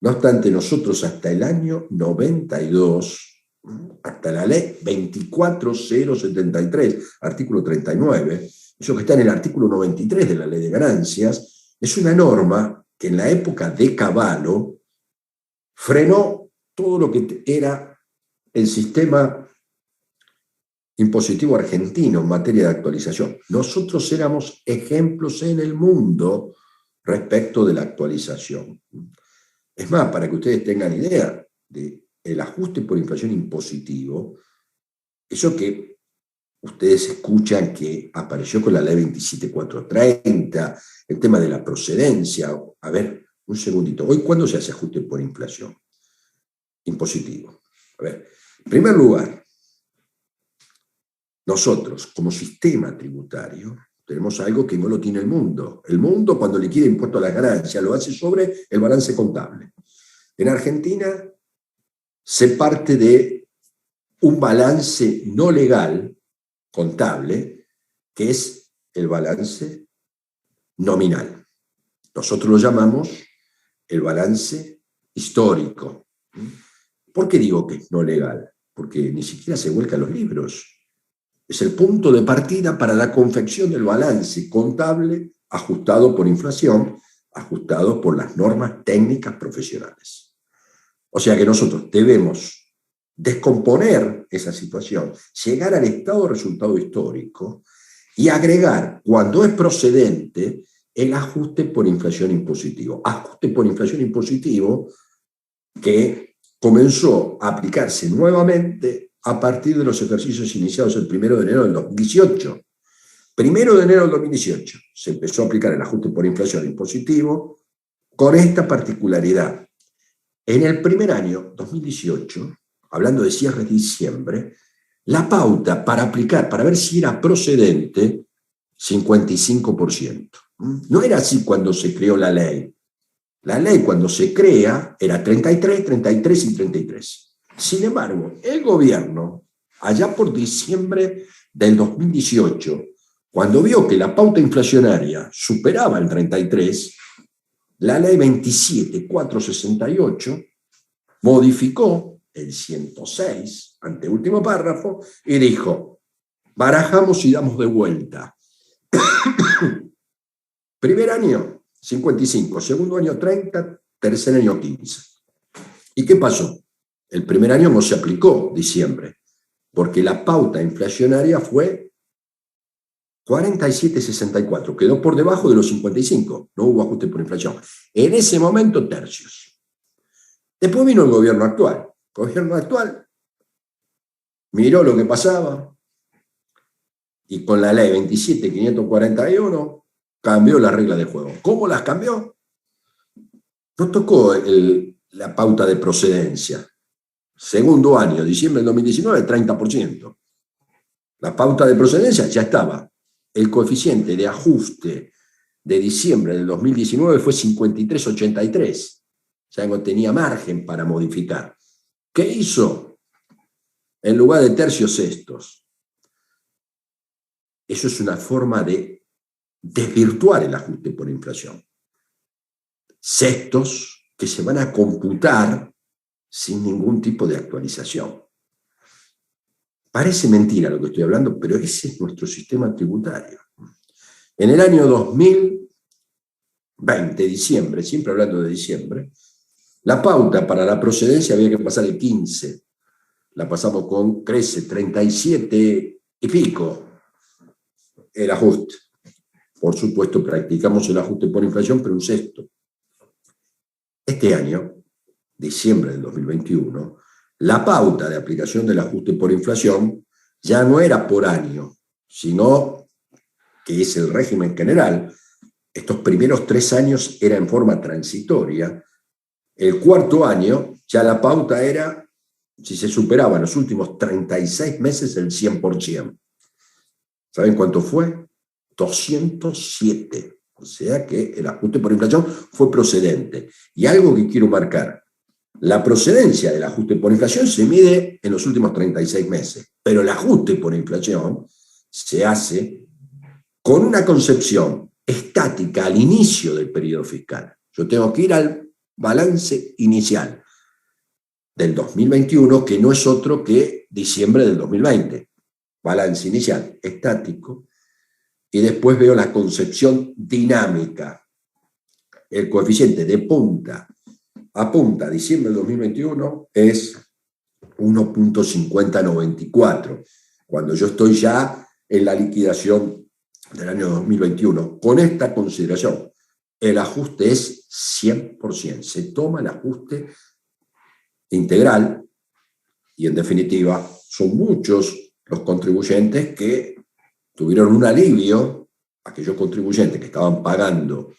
No obstante, nosotros hasta el año 92, hasta la ley 24073, artículo 39, eso que está en el artículo 93 de la ley de ganancias, es una norma que en la época de Cavallo frenó todo lo que era el sistema impositivo argentino en materia de actualización. Nosotros éramos ejemplos en el mundo respecto de la actualización. Es más, para que ustedes tengan idea del ajuste por inflación impositivo, eso que ustedes escuchan que apareció con la ley 27430, el tema de la procedencia. A ver, un segundito. ¿Hoy cuándo se hace ajuste por inflación impositivo? A ver, en primer lugar, nosotros, como sistema tributario, tenemos algo que no lo tiene el mundo. El mundo, cuando liquida impuesto a las ganancias, lo hace sobre el balance contable. En Argentina se parte de un balance no legal, contable, que es el balance nominal. Nosotros lo llamamos el balance histórico. ¿Por qué digo que es no legal? Porque ni siquiera se vuelcan los libros. Es el punto de partida para la confección del balance contable ajustado por inflación, ajustado por las normas técnicas profesionales. O sea que nosotros debemos descomponer esa situación, llegar al estado de resultado histórico y agregar, cuando es procedente, el ajuste por inflación impositivo. Ajuste por inflación impositivo que comenzó a aplicarse nuevamente a partir de los ejercicios iniciados el 1 de enero del 2018. 1 de enero del 2018 se empezó a aplicar el ajuste por inflación impositivo con esta particularidad. En el primer año, 2018, hablando de cierre de diciembre, la pauta para aplicar, para ver si era procedente, 55%. No era así cuando se creó la ley. La ley cuando se crea era 33, 33 y 33. Sin embargo, el gobierno, allá por diciembre del 2018, cuando vio que la pauta inflacionaria superaba el 33, la ley 27.468 modificó el 106, anteúltimo párrafo, y dijo, barajamos y damos de vuelta. Primer año, 55, segundo año 30, tercer año 15. ¿Y qué pasó? El primer año no se aplicó diciembre, porque la pauta inflacionaria fue 47,64, quedó por debajo de los 55, no hubo ajuste por inflación. En ese momento, tercios. Después vino el gobierno actual. El gobierno actual miró lo que pasaba y con la ley 27.541 cambió las reglas del juego. ¿Cómo las cambió? No tocó la pauta de procedencia. Segundo año, diciembre del 2019, 30%. La pauta de procedencia ya estaba. El coeficiente de ajuste de diciembre del 2019 fue 53,83. Ya no tenía margen para modificar. ¿Qué hizo? En lugar de tercios, sextos. Eso es una forma de desvirtuar el ajuste por inflación. Sextos que se van a computar sin ningún tipo de actualización. Parece mentira lo que estoy hablando, pero ese es nuestro sistema tributario. En el año 2020, diciembre, siempre hablando de diciembre, la pauta para la procedencia había que pasar el 15. La pasamos con, crece, 37 y pico el ajuste. Por supuesto, practicamos el ajuste por inflación, pero un sexto. Este año, diciembre del 2021, la pauta de aplicación del ajuste por inflación ya no era por año, sino que es el régimen general. Estos primeros 3 años era en forma transitoria. El cuarto año ya la pauta era, si se superaba en los últimos 36 meses, el 100%. ¿Saben cuánto fue? 207. O sea que el ajuste por inflación fue procedente. Y algo que quiero marcar, la procedencia del ajuste por inflación se mide en los últimos 36 meses, pero el ajuste por inflación se hace con una concepción estática al inicio del periodo fiscal. Yo tengo que ir al balance inicial del 2021, que no es otro que diciembre del 2020. Balance inicial estático, y después veo la concepción dinámica. El coeficiente de punta a punta, diciembre del 2021, es 1.5094, cuando yo estoy ya en la liquidación del año 2021. Con esta consideración, el ajuste es 100%. Se toma el ajuste integral y, en definitiva, son muchos los contribuyentes que tuvieron un alivio. Aquellos contribuyentes que estaban pagando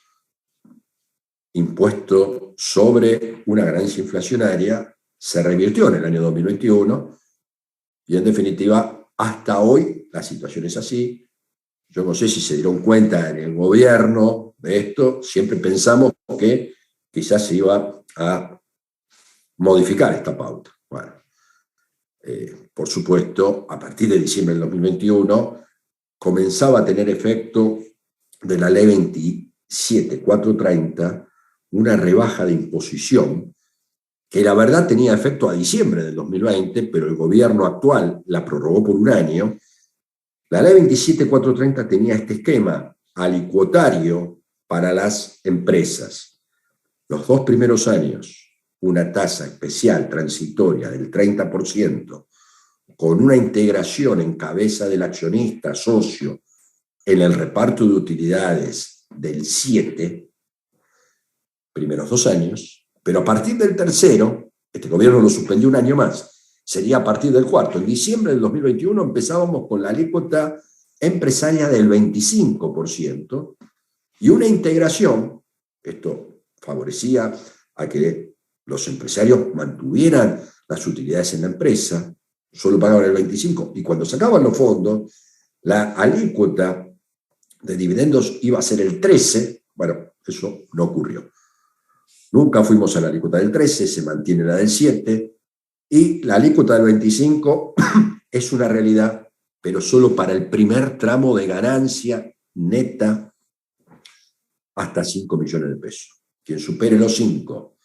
impuesto sobre una ganancia inflacionaria se revirtió en el año 2021 y, en definitiva, hasta hoy la situación es así. Yo no sé si se dieron cuenta en el gobierno de esto. Siempre pensamos que quizás se iba a modificar esta pauta. Bueno, por supuesto, a partir de diciembre del 2021 comenzaba a tener efecto de la ley 27.430, una rebaja de imposición que la verdad tenía efecto a diciembre del 2020, pero el gobierno actual la prorrogó por un año. La ley 27.430 tenía este esquema alicuotario para las empresas. Los 2 primeros años, una tasa especial transitoria del 30%, con una integración en cabeza del accionista socio en el reparto de utilidades del 7%, primeros 2 años, pero a partir del tercero, este gobierno lo suspendió un año más, sería a partir del cuarto. En diciembre del 2021 empezábamos con la alícuota empresaria del 25% y una integración, esto favorecía a que los empresarios mantuvieran las utilidades en la empresa, solo pagaban el 25%, y cuando sacaban los fondos, la alícuota de dividendos iba a ser el 13%. Bueno, eso no ocurrió. Nunca fuimos a la alícuota del 13%, se mantiene la del 7%, y la alícuota del 25% es una realidad, pero solo para el primer tramo de ganancia neta hasta 5 millones de pesos. Quien supere los 5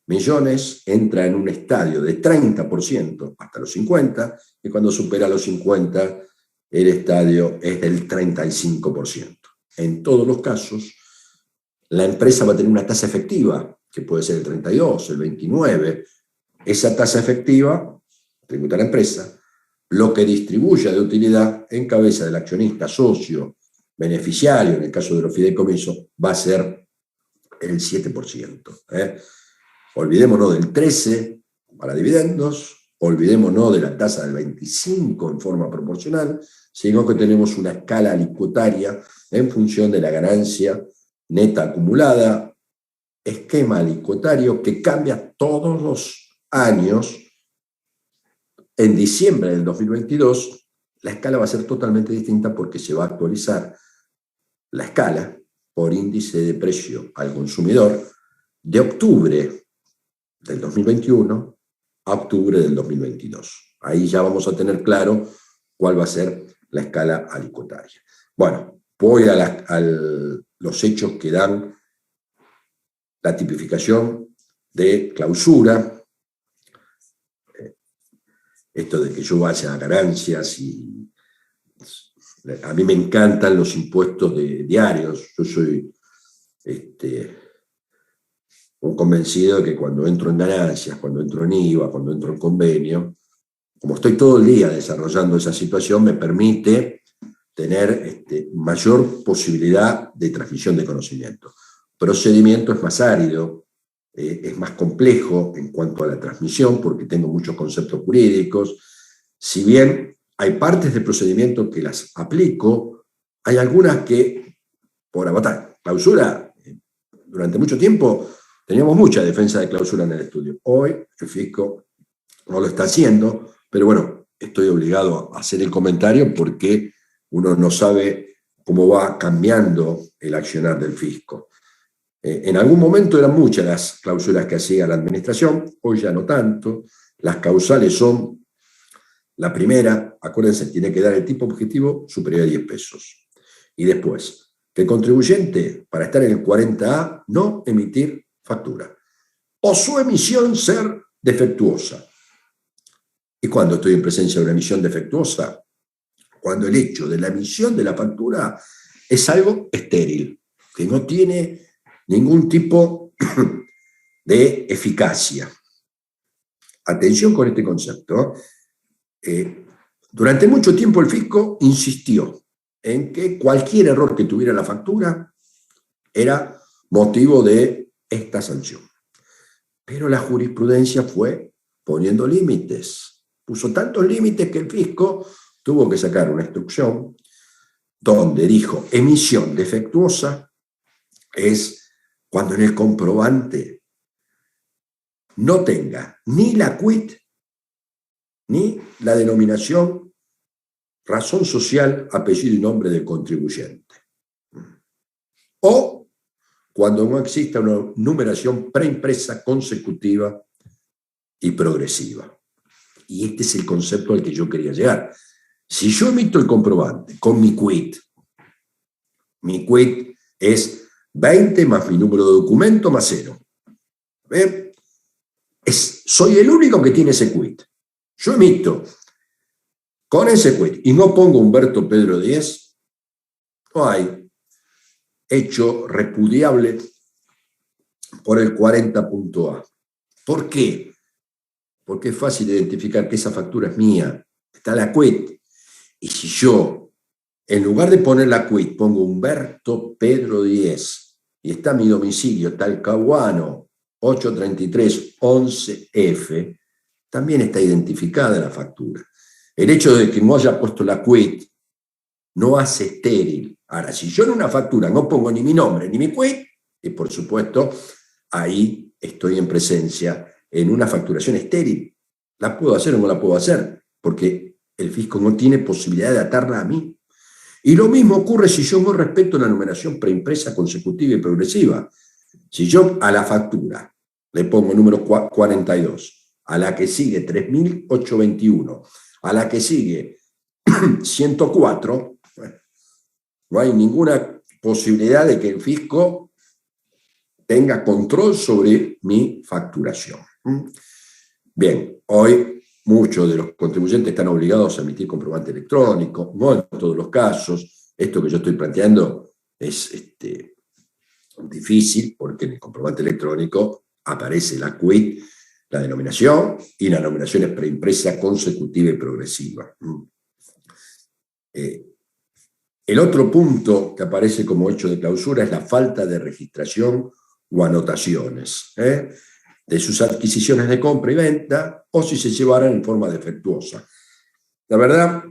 millones entra en un estadio de 30% hasta los 50, y cuando supera los 50, el estadio es del 35%. En todos los casos, la empresa va a tener una tasa efectiva, que puede ser el 32, el 29. Esa tasa efectiva, tributa a la empresa, lo que distribuya de utilidad en cabeza del accionista, socio, beneficiario, en el caso de los fideicomisos, va a ser el 7%. Olvidémonos del 13% para dividendos, olvidémonos de la tasa del 25% en forma proporcional, sino que tenemos una escala alícuotaria en función de la ganancia neta acumulada, esquema alícuotario que cambia todos los años. En diciembre del 2022, la escala va a ser totalmente distinta porque se va a actualizar la escala por índice de precio al consumidor de octubre del 2021 a octubre del 2022. Ahí ya vamos a tener claro cuál va a ser la escala alícuotaria. Bueno, voy a los hechos que dan la tipificación de clausura. Esto de que yo vaya a ganancias y a mí me encantan los impuestos diarios. Yo soy un convencido de que cuando entro en ganancias, cuando entro en IVA, cuando entro en convenio, como estoy todo el día desarrollando esa situación, me permite tener mayor posibilidad de transmisión de conocimiento. Procedimiento es más árido, es más complejo en cuanto a la transmisión, porque tengo muchos conceptos jurídicos. Si bien hay partes del procedimiento que las aplico, hay algunas que, por avatar, clausura, durante mucho tiempo teníamos mucha defensa de clausura en el estudio. Hoy el fisco no lo está haciendo, pero bueno, estoy obligado a hacer el comentario porque uno no sabe cómo va cambiando el accionar del fisco. En algún momento eran muchas las clausuras que hacía la administración, hoy ya no tanto. Las causales son: la primera, acuérdense, tiene que dar el tipo objetivo superior a 10 pesos. Y después, que el contribuyente, para estar en el 40A, no emitir factura, o su emisión ser defectuosa. ¿Y cuando estoy en presencia de una emisión defectuosa? Cuando el hecho de la emisión de la factura es algo estéril, que no tiene ningún tipo de eficacia. Atención con este concepto. Durante mucho tiempo el fisco insistió en que cualquier error que tuviera la factura era motivo de esta sanción. Pero la jurisprudencia fue poniendo límites. Puso tantos límites que el fisco tuvo que sacar una instrucción donde dijo: emisión defectuosa es cuando en el comprobante no tenga ni la quit ni la denominación, razón social, apellido y nombre del contribuyente. O cuando no exista una numeración preimpresa consecutiva y progresiva. Y este es el concepto al que yo quería llegar. Si yo emito el comprobante con mi quit es 20 más mi número de documento más 0. ¿Ven? Soy el único que tiene ese quit. Yo emito con ese quit y no pongo Humberto Pedro 10, no hay hecho repudiable por el 40.A. ¿Por qué? Porque es fácil identificar que esa factura es mía, está la quit. Y si yo, en lugar de poner la quit, pongo Humberto Pedro 10 y está mi domicilio Talcahuano 833-11F, también está identificada la factura. El hecho de que no haya puesto la quit no hace estéril. Ahora, si yo en una factura no pongo ni mi nombre ni mi quit, y por supuesto, ahí estoy en presencia en una facturación estéril. ¿La puedo hacer o no la puedo hacer? Porque el fisco no tiene posibilidad de atarla a mí. Y lo mismo ocurre si yo no respeto la numeración preimpresa consecutiva y progresiva. Si yo a la factura le pongo el número 42, a la que sigue 3.821, a la que sigue 104, bueno, no hay ninguna posibilidad de que el fisco tenga control sobre mi facturación. Bien, hoy muchos de los contribuyentes están obligados a emitir comprobante electrónico, no en todos los casos. Esto que yo estoy planteando es difícil porque en el comprobante electrónico aparece la CUIT, la denominación, y la denominación es preimpresa consecutiva y progresiva. El otro punto que aparece como hecho de clausura es la falta de registración o anotaciones de sus adquisiciones de compra y venta, o si se llevaran en forma defectuosa. La verdad,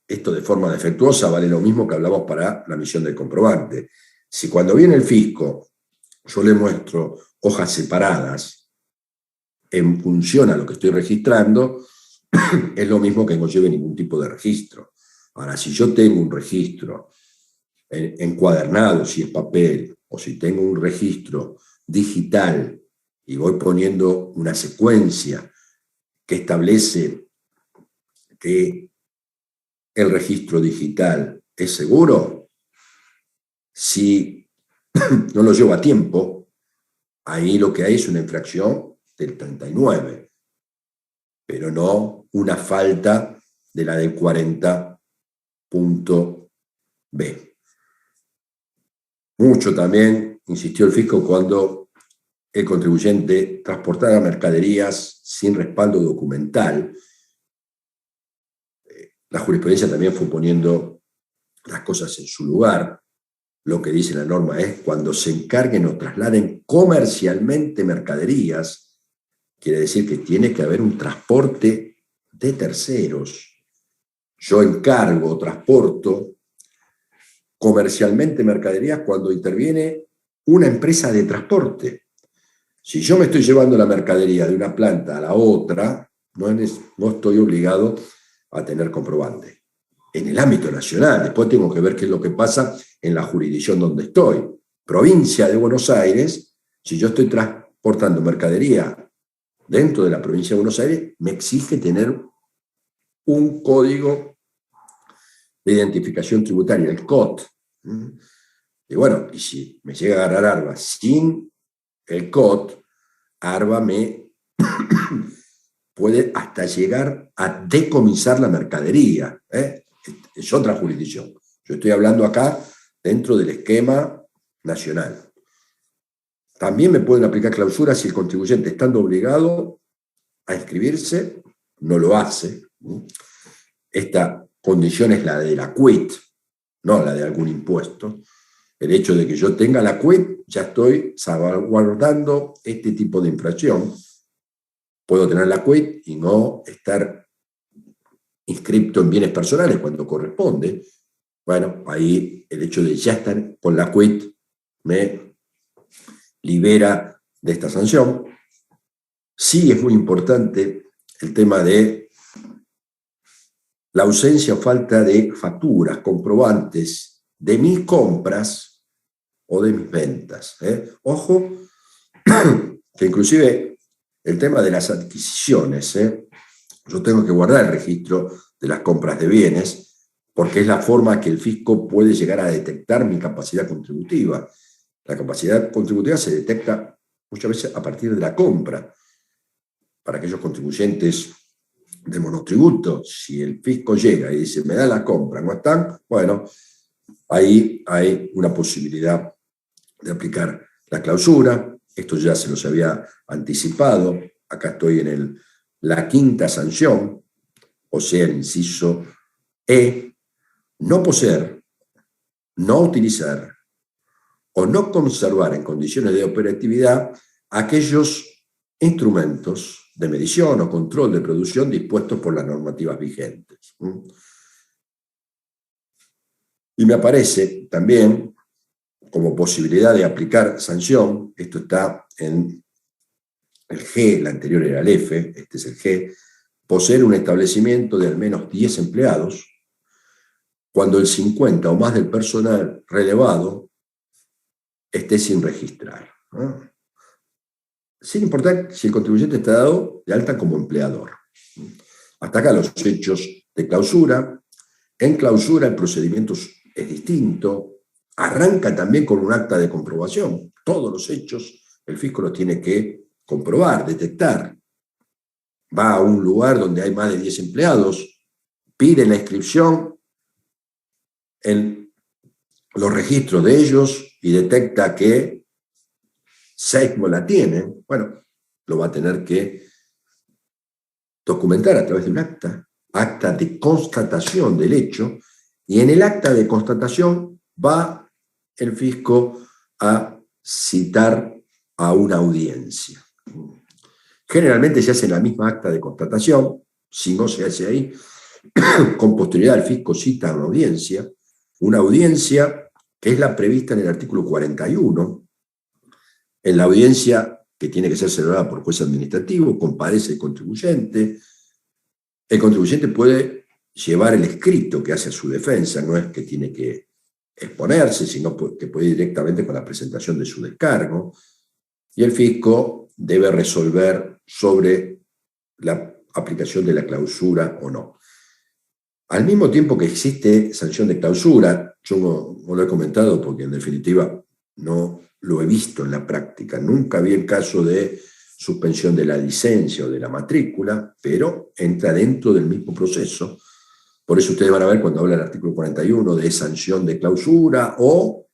esto de forma defectuosa vale lo mismo que hablamos para la emisión del comprobante. Si cuando viene el fisco yo le muestro hojas separadas en función a lo que estoy registrando, es lo mismo que no lleve ningún tipo de registro. Ahora, si yo tengo un registro encuadernado, si es papel, o si tengo un registro digital y voy poniendo una secuencia que establece que el registro digital es seguro, si no lo llevo a tiempo, ahí lo que hay es una infracción del 39, pero no una falta de la del 40.b. Mucho también insistió el fisco cuando el contribuyente transportara mercaderías sin respaldo documental. La jurisprudencia también fue poniendo las cosas en su lugar. Lo que dice la norma es cuando se encarguen o trasladen comercialmente mercaderías, quiere decir que tiene que haber un transporte de terceros. Yo encargo o transporto comercialmente mercaderías cuando interviene una empresa de transporte. Si yo me estoy llevando la mercadería de una planta a la otra, no estoy obligado a tener comprobante. En el ámbito nacional, después tengo que ver qué es lo que pasa en la jurisdicción donde estoy. Provincia de Buenos Aires, si yo estoy transportando mercadería dentro de la provincia de Buenos Aires, me exige tener un código de identificación tributaria, el COT. Y bueno, y si me llega a agarrar ARBA sin el COT, ARBA me puede hasta llegar a decomisar la mercadería. Es otra jurisdicción. Yo estoy hablando acá dentro del esquema nacional. También me pueden aplicar clausuras si el contribuyente, estando obligado a inscribirse, no lo hace. Esta condición es la de la CUIT, no la de algún impuesto. El hecho de que yo tenga la CUIT, ya estoy salvaguardando este tipo de infracción. Puedo tener la CUIT y no estar inscripto en bienes personales cuando corresponde. Bueno, ahí el hecho de ya estar con la CUIT me libera de esta sanción. Sí es muy importante el tema de la ausencia o falta de facturas, comprobantes de mis compras o de mis ventas. Ojo, que inclusive el tema de las adquisiciones, yo tengo que guardar el registro de las compras de bienes porque es la forma que el fisco puede llegar a detectar mi capacidad contributiva. La capacidad contributiva se detecta muchas veces a partir de la compra. Para aquellos contribuyentes de monotributo, si el fisco llega y dice, me da la compra, ¿no están? Bueno, ahí hay una posibilidad de aplicar la clausura. Esto ya se los había anticipado. Acá estoy en la quinta sanción, o sea, el inciso E, no poseer, no utilizar o no conservar en condiciones de operatividad aquellos instrumentos de medición o control de producción dispuestos por las normativas vigentes. Y me aparece también como posibilidad de aplicar sanción, esto está en el G, el anterior era el F, este es el G, poseer un establecimiento de al menos 10 empleados, cuando el 50 o más del personal relevado esté sin registrar, ¿no? Sin importar si el contribuyente está dado de alta como empleador. Hasta acá los hechos de clausura. En clausura el procedimiento es distinto, arranca también con un acta de comprobación. Todos los hechos el fisco los tiene que comprobar, detectar. Va a un lugar donde hay más de 10 empleados, pide la inscripción en los registros de ellos y detecta que 6 no la tienen. Bueno, lo va a tener que documentar a través de un acta de constatación del hecho, y en el acta de constatación va el fisco a citar a una audiencia. Generalmente se hace en la misma acta de constatación, si no se hace ahí, con posterioridad el fisco cita a una audiencia que es la prevista en el artículo 41. En la audiencia, que tiene que ser celebrada por juez administrativo, comparece el contribuyente. El contribuyente puede llevar el escrito que hace a su defensa, no es que tiene que exponerse, sino que puede ir directamente con la presentación de su descargo, y el fisco debe resolver sobre la aplicación de la clausura o no. Al mismo tiempo que existe sanción de clausura, yo no lo he comentado porque en definitiva no lo he visto en la práctica, nunca vi el caso de suspensión de la licencia o de la matrícula, pero entra dentro del mismo proceso. Por eso ustedes van a ver cuando habla el artículo 41 de sanción de clausura o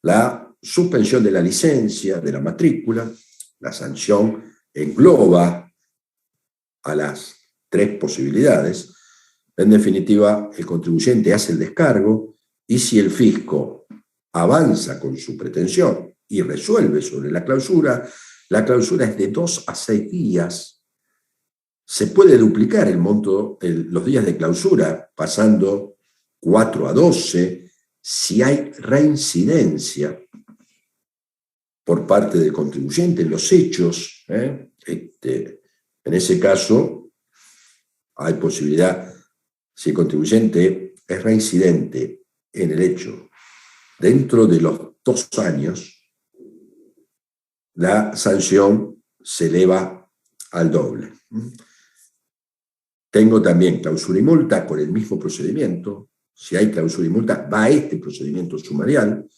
la suspensión de la licencia, de la matrícula. La sanción engloba a las 3 posibilidades. En definitiva, el contribuyente hace el descargo y si el fisco avanza con su pretensión y resuelve sobre la clausura es de 2 a 6 días. Se puede duplicar el monto, los días de clausura, pasando 4 a 12, si hay reincidencia por parte del contribuyente en los hechos. En ese caso, hay posibilidad, si el contribuyente es reincidente en el hecho dentro de los 2 años, la sanción se eleva al doble. Tengo también clausura y multa con el mismo procedimiento. Si hay clausura y multa, va a este procedimiento sumarial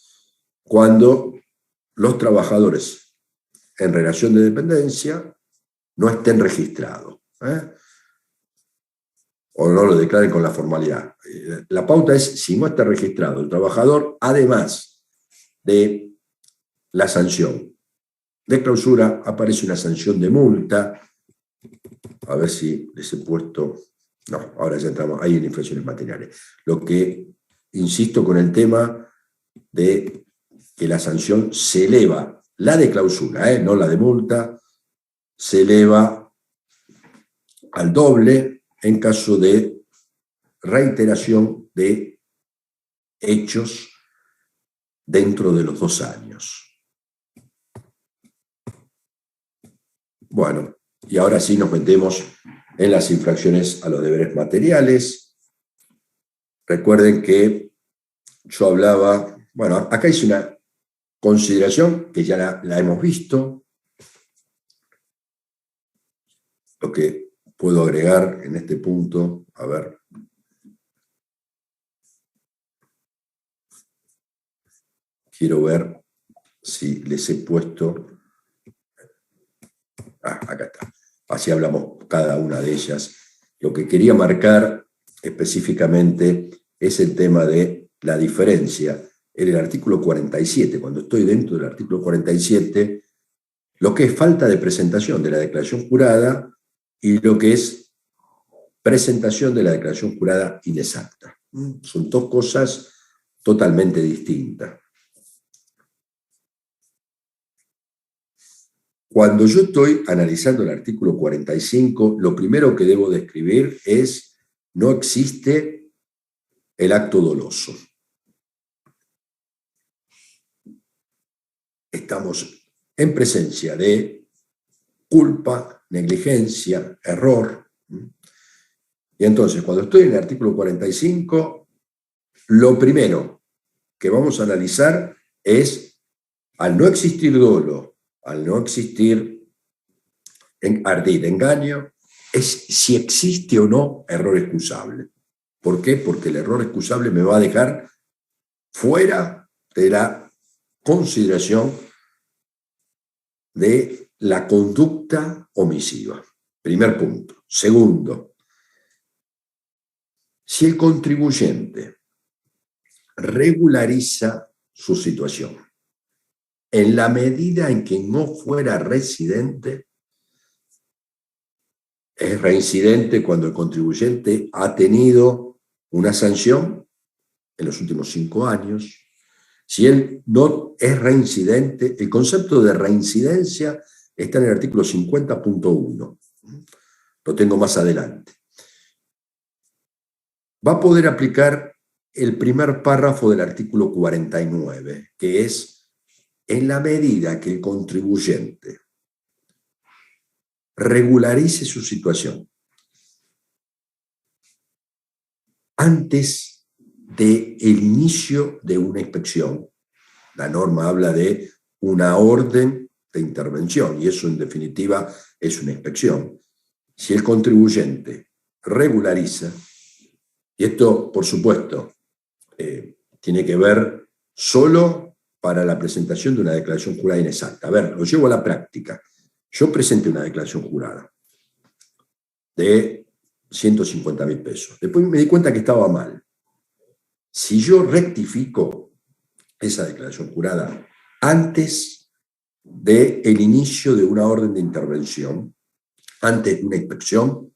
cuando los trabajadores en relación de dependencia no estén registrados, o no lo declaren con la formalidad. La pauta es, si no está registrado el trabajador, además de la sanción de clausura, aparece una sanción de multa. A ver si les he puesto... No, ahora ya entramos ahí en infracciones materiales. Lo que insisto con el tema de que la sanción se eleva, la de clausura, no la de multa, se eleva al doble en caso de reiteración de hechos dentro de los 2 años. Bueno, y ahora sí nos metemos en las infracciones a los deberes materiales. Recuerden que yo hablaba, bueno, acá hice una consideración que ya la hemos visto. Lo que puedo agregar en este punto, a ver. Quiero ver si les he puesto... acá está. Así hablamos cada una de ellas. Lo que quería marcar específicamente es el tema de la diferencia en el artículo 47. Cuando estoy dentro del artículo 47, lo que es falta de presentación de la declaración jurada y lo que es presentación de la declaración jurada inexacta. Son 2 cosas totalmente distintas. Cuando yo estoy analizando el artículo 45, lo primero que debo describir es: no existe el acto doloso. estamos en presencia de culpa, negligencia, error. Y entonces, cuando estoy en el artículo 45, lo primero que vamos a analizar es, al no existir dolo, al no existir ardid, engaño, es si existe o no error excusable. ¿Por qué? Porque el error excusable me va a dejar fuera de la consideración de la conducta omisiva. Primer punto. Segundo, si el contribuyente regulariza su situación en la medida en que no fuera residente, es reincidente cuando el contribuyente ha tenido una sanción en los últimos 5 años. Si él no es reincidente, el concepto de reincidencia está en el artículo 50.1. Lo tengo más adelante. Va a poder aplicar el primer párrafo del artículo 49, que es en la medida que el contribuyente regularice su situación antes del inicio de una inspección. La norma habla de una orden de intervención y eso en definitiva es una inspección. Si el contribuyente regulariza, y esto por supuesto tiene que ver solo para la presentación de una declaración jurada inexacta. A ver, lo llevo a la práctica. Yo presenté una declaración jurada de 150.000 pesos. Después me di cuenta que estaba mal. Si yo rectifico esa declaración jurada antes del inicio de una orden de intervención, antes de una inspección,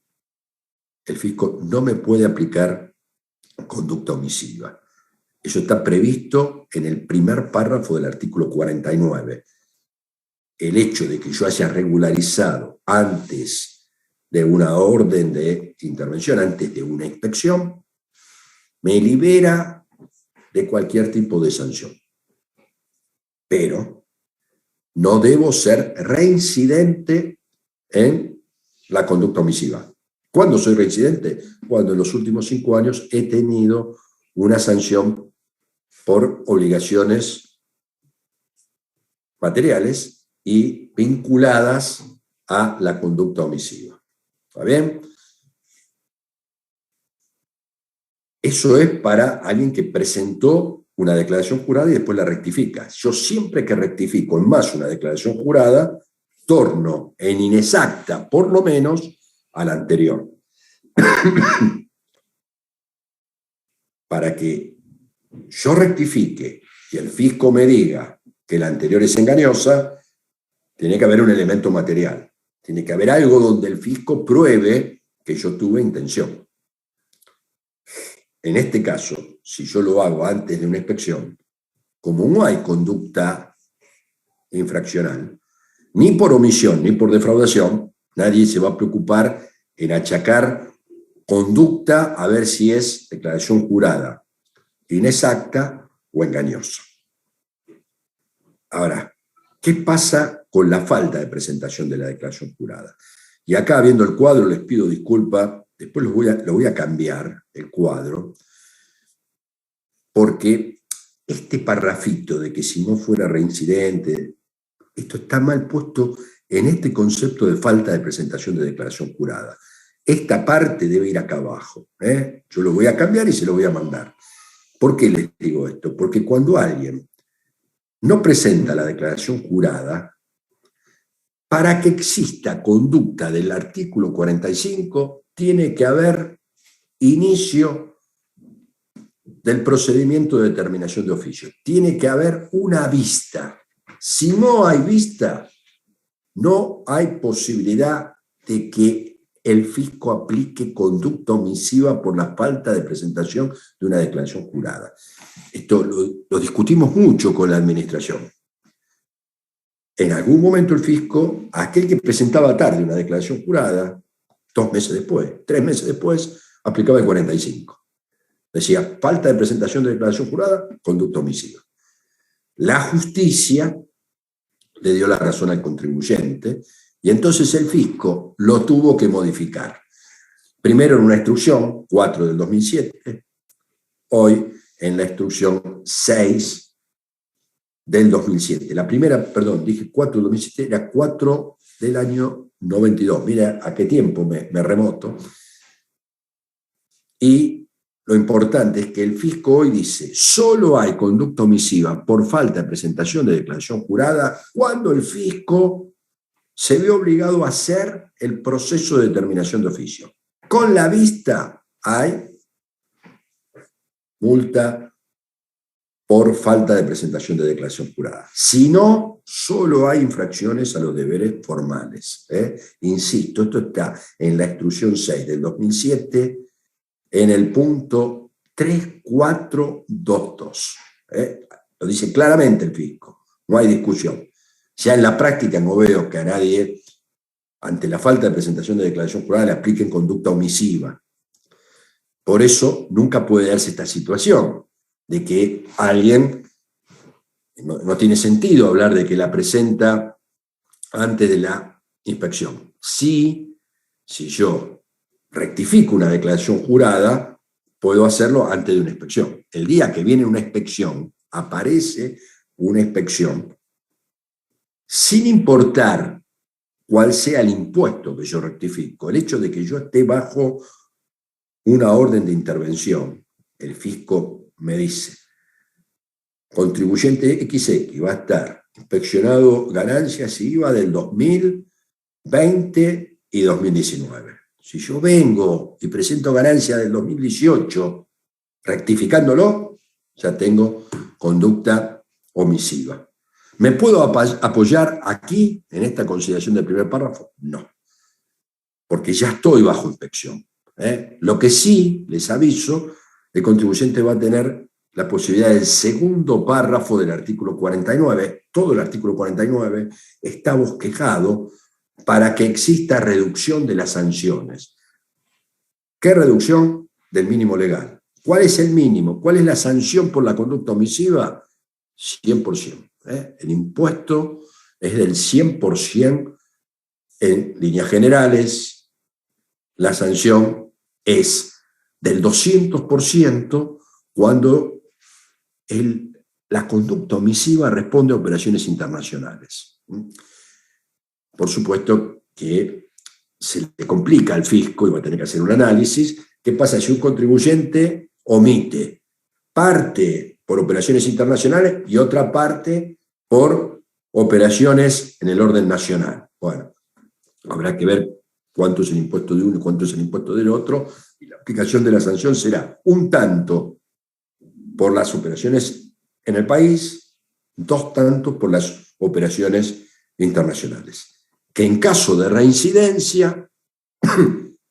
el fisco no me puede aplicar conducta omisiva. Eso está previsto en el primer párrafo del artículo 49. El hecho de que yo haya regularizado antes de una orden de intervención, antes de una inspección, me libera de cualquier tipo de sanción. Pero no debo ser reincidente en la conducta omisiva. ¿Cuándo soy reincidente? Cuando en los últimos 5 años he tenido una sanción por obligaciones materiales y vinculadas a la conducta omisiva. ¿Está bien? Eso es para alguien que presentó una declaración jurada y después la rectifica. Yo siempre que rectifico en más una declaración jurada, torno en inexacta, por lo menos, a la anterior. Para que yo rectifique y el fisco me diga que la anterior es engañosa, tiene que haber un elemento material. Tiene que haber algo donde el fisco pruebe que yo tuve intención. En este caso, si yo lo hago antes de una inspección, como no hay conducta infraccional, ni por omisión ni por defraudación, nadie se va a preocupar en achacar conducta a ver si es declaración jurada inexacta o engañosa. Ahora, ¿qué pasa con la falta de presentación de la declaración jurada? Y acá, viendo el cuadro, les pido disculpas, después lo voy a cambiar, el cuadro, porque este parrafito de que si no fuera reincidente, esto está mal puesto en este concepto de falta de presentación de declaración jurada. Esta parte debe ir acá abajo. Yo lo voy a cambiar y se lo voy a mandar. ¿Por qué les digo esto? Porque cuando alguien no presenta la declaración jurada, para que exista conducta del artículo 45, tiene que haber inicio del procedimiento de determinación de oficio. Tiene que haber una vista. Si no hay vista, no hay posibilidad de que el fisco aplique conducta omisiva por la falta de presentación de una declaración jurada. Esto lo discutimos mucho con la administración. En algún momento el fisco, aquel que presentaba tarde una declaración jurada, 2 meses después, 3 meses después, aplicaba el 45. Decía, falta de presentación de declaración jurada, conducta omisiva. La justicia le dio la razón al contribuyente, y entonces el fisco lo tuvo que modificar. Primero en una instrucción, 4 del 2007, hoy en la instrucción 6 del 2007. La primera, perdón, dije 4 del 2007, era 4 del año 92. Mira a qué tiempo me remoto. Y lo importante es que el fisco hoy dice, solo hay conducta omisiva por falta de presentación de declaración jurada cuando el fisco se ve obligado a hacer el proceso de determinación de oficio. Con la vista hay multa por falta de presentación de declaración jurada. Si no, solo hay infracciones a los deberes formales. Insisto, esto está en la instrucción 6 del 2007, en el punto 3422. Lo dice claramente el fisco, no hay discusión. Ya en la práctica no veo que a nadie, ante la falta de presentación de declaración jurada, le apliquen conducta omisiva. Por eso nunca puede darse esta situación de que alguien, no tiene sentido hablar de que la presenta antes de la inspección. Si yo rectifico una declaración jurada, puedo hacerlo antes de una inspección. El día que viene una inspección, aparece una inspección, sin importar cuál sea el impuesto que yo rectifico, el hecho de que yo esté bajo una orden de intervención, el fisco me dice, contribuyente XX va a estar inspeccionado ganancias y IVA del 2020 y 2019. Si yo vengo y presento ganancia del 2018, rectificándolo, ya tengo conducta omisiva. ¿Me puedo apoyar aquí, en esta consideración del primer párrafo? No, porque ya estoy bajo inspección. Lo que sí, les aviso, el contribuyente va a tener la posibilidad del segundo párrafo del artículo 49, todo el artículo 49 está bosquejado para que exista reducción de las sanciones. ¿Qué reducción? Del mínimo legal. ¿Cuál es el mínimo? ¿Cuál es la sanción por la conducta omisiva? 100%. El impuesto es del 100% en líneas generales. La sanción es del 200% cuando la conducta omisiva responde a operaciones internacionales. Por supuesto que se le complica al fisco y va a tener que hacer un análisis. ¿Qué pasa si un contribuyente omite parte por operaciones internacionales y otra parte por operaciones en el orden nacional? Bueno, habrá que ver cuánto es el impuesto de uno y cuánto es el impuesto del otro, y la aplicación de la sanción será un tanto por las operaciones en el país, 2 tantos por las operaciones internacionales. Que en caso de reincidencia,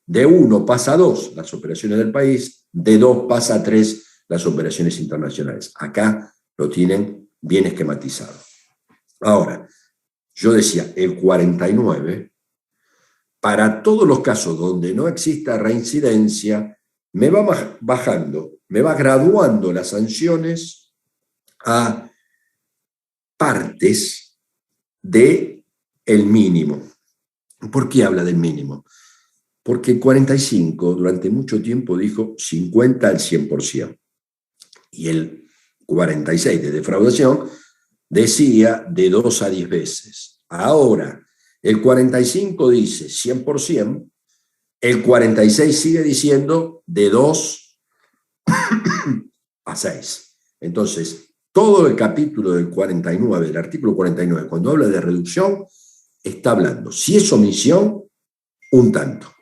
de 1 pasa a 2 las operaciones del país, de 2 pasa a 3 las operaciones internacionales. Acá lo tienen bien esquematizado. Ahora, yo decía, el 49, para todos los casos donde no exista reincidencia, me va bajando, me va graduando las sanciones a partes del mínimo. ¿Por qué habla del mínimo? Porque el 45 durante mucho tiempo dijo 50 al 100%. Y el 46 de defraudación decía de 2 a 10 veces. Ahora, el 45 dice 100%, el 46 sigue diciendo de 2 a 6. Entonces, todo el capítulo del 49, del artículo 49, cuando habla de reducción, está hablando, si es omisión, un tanto,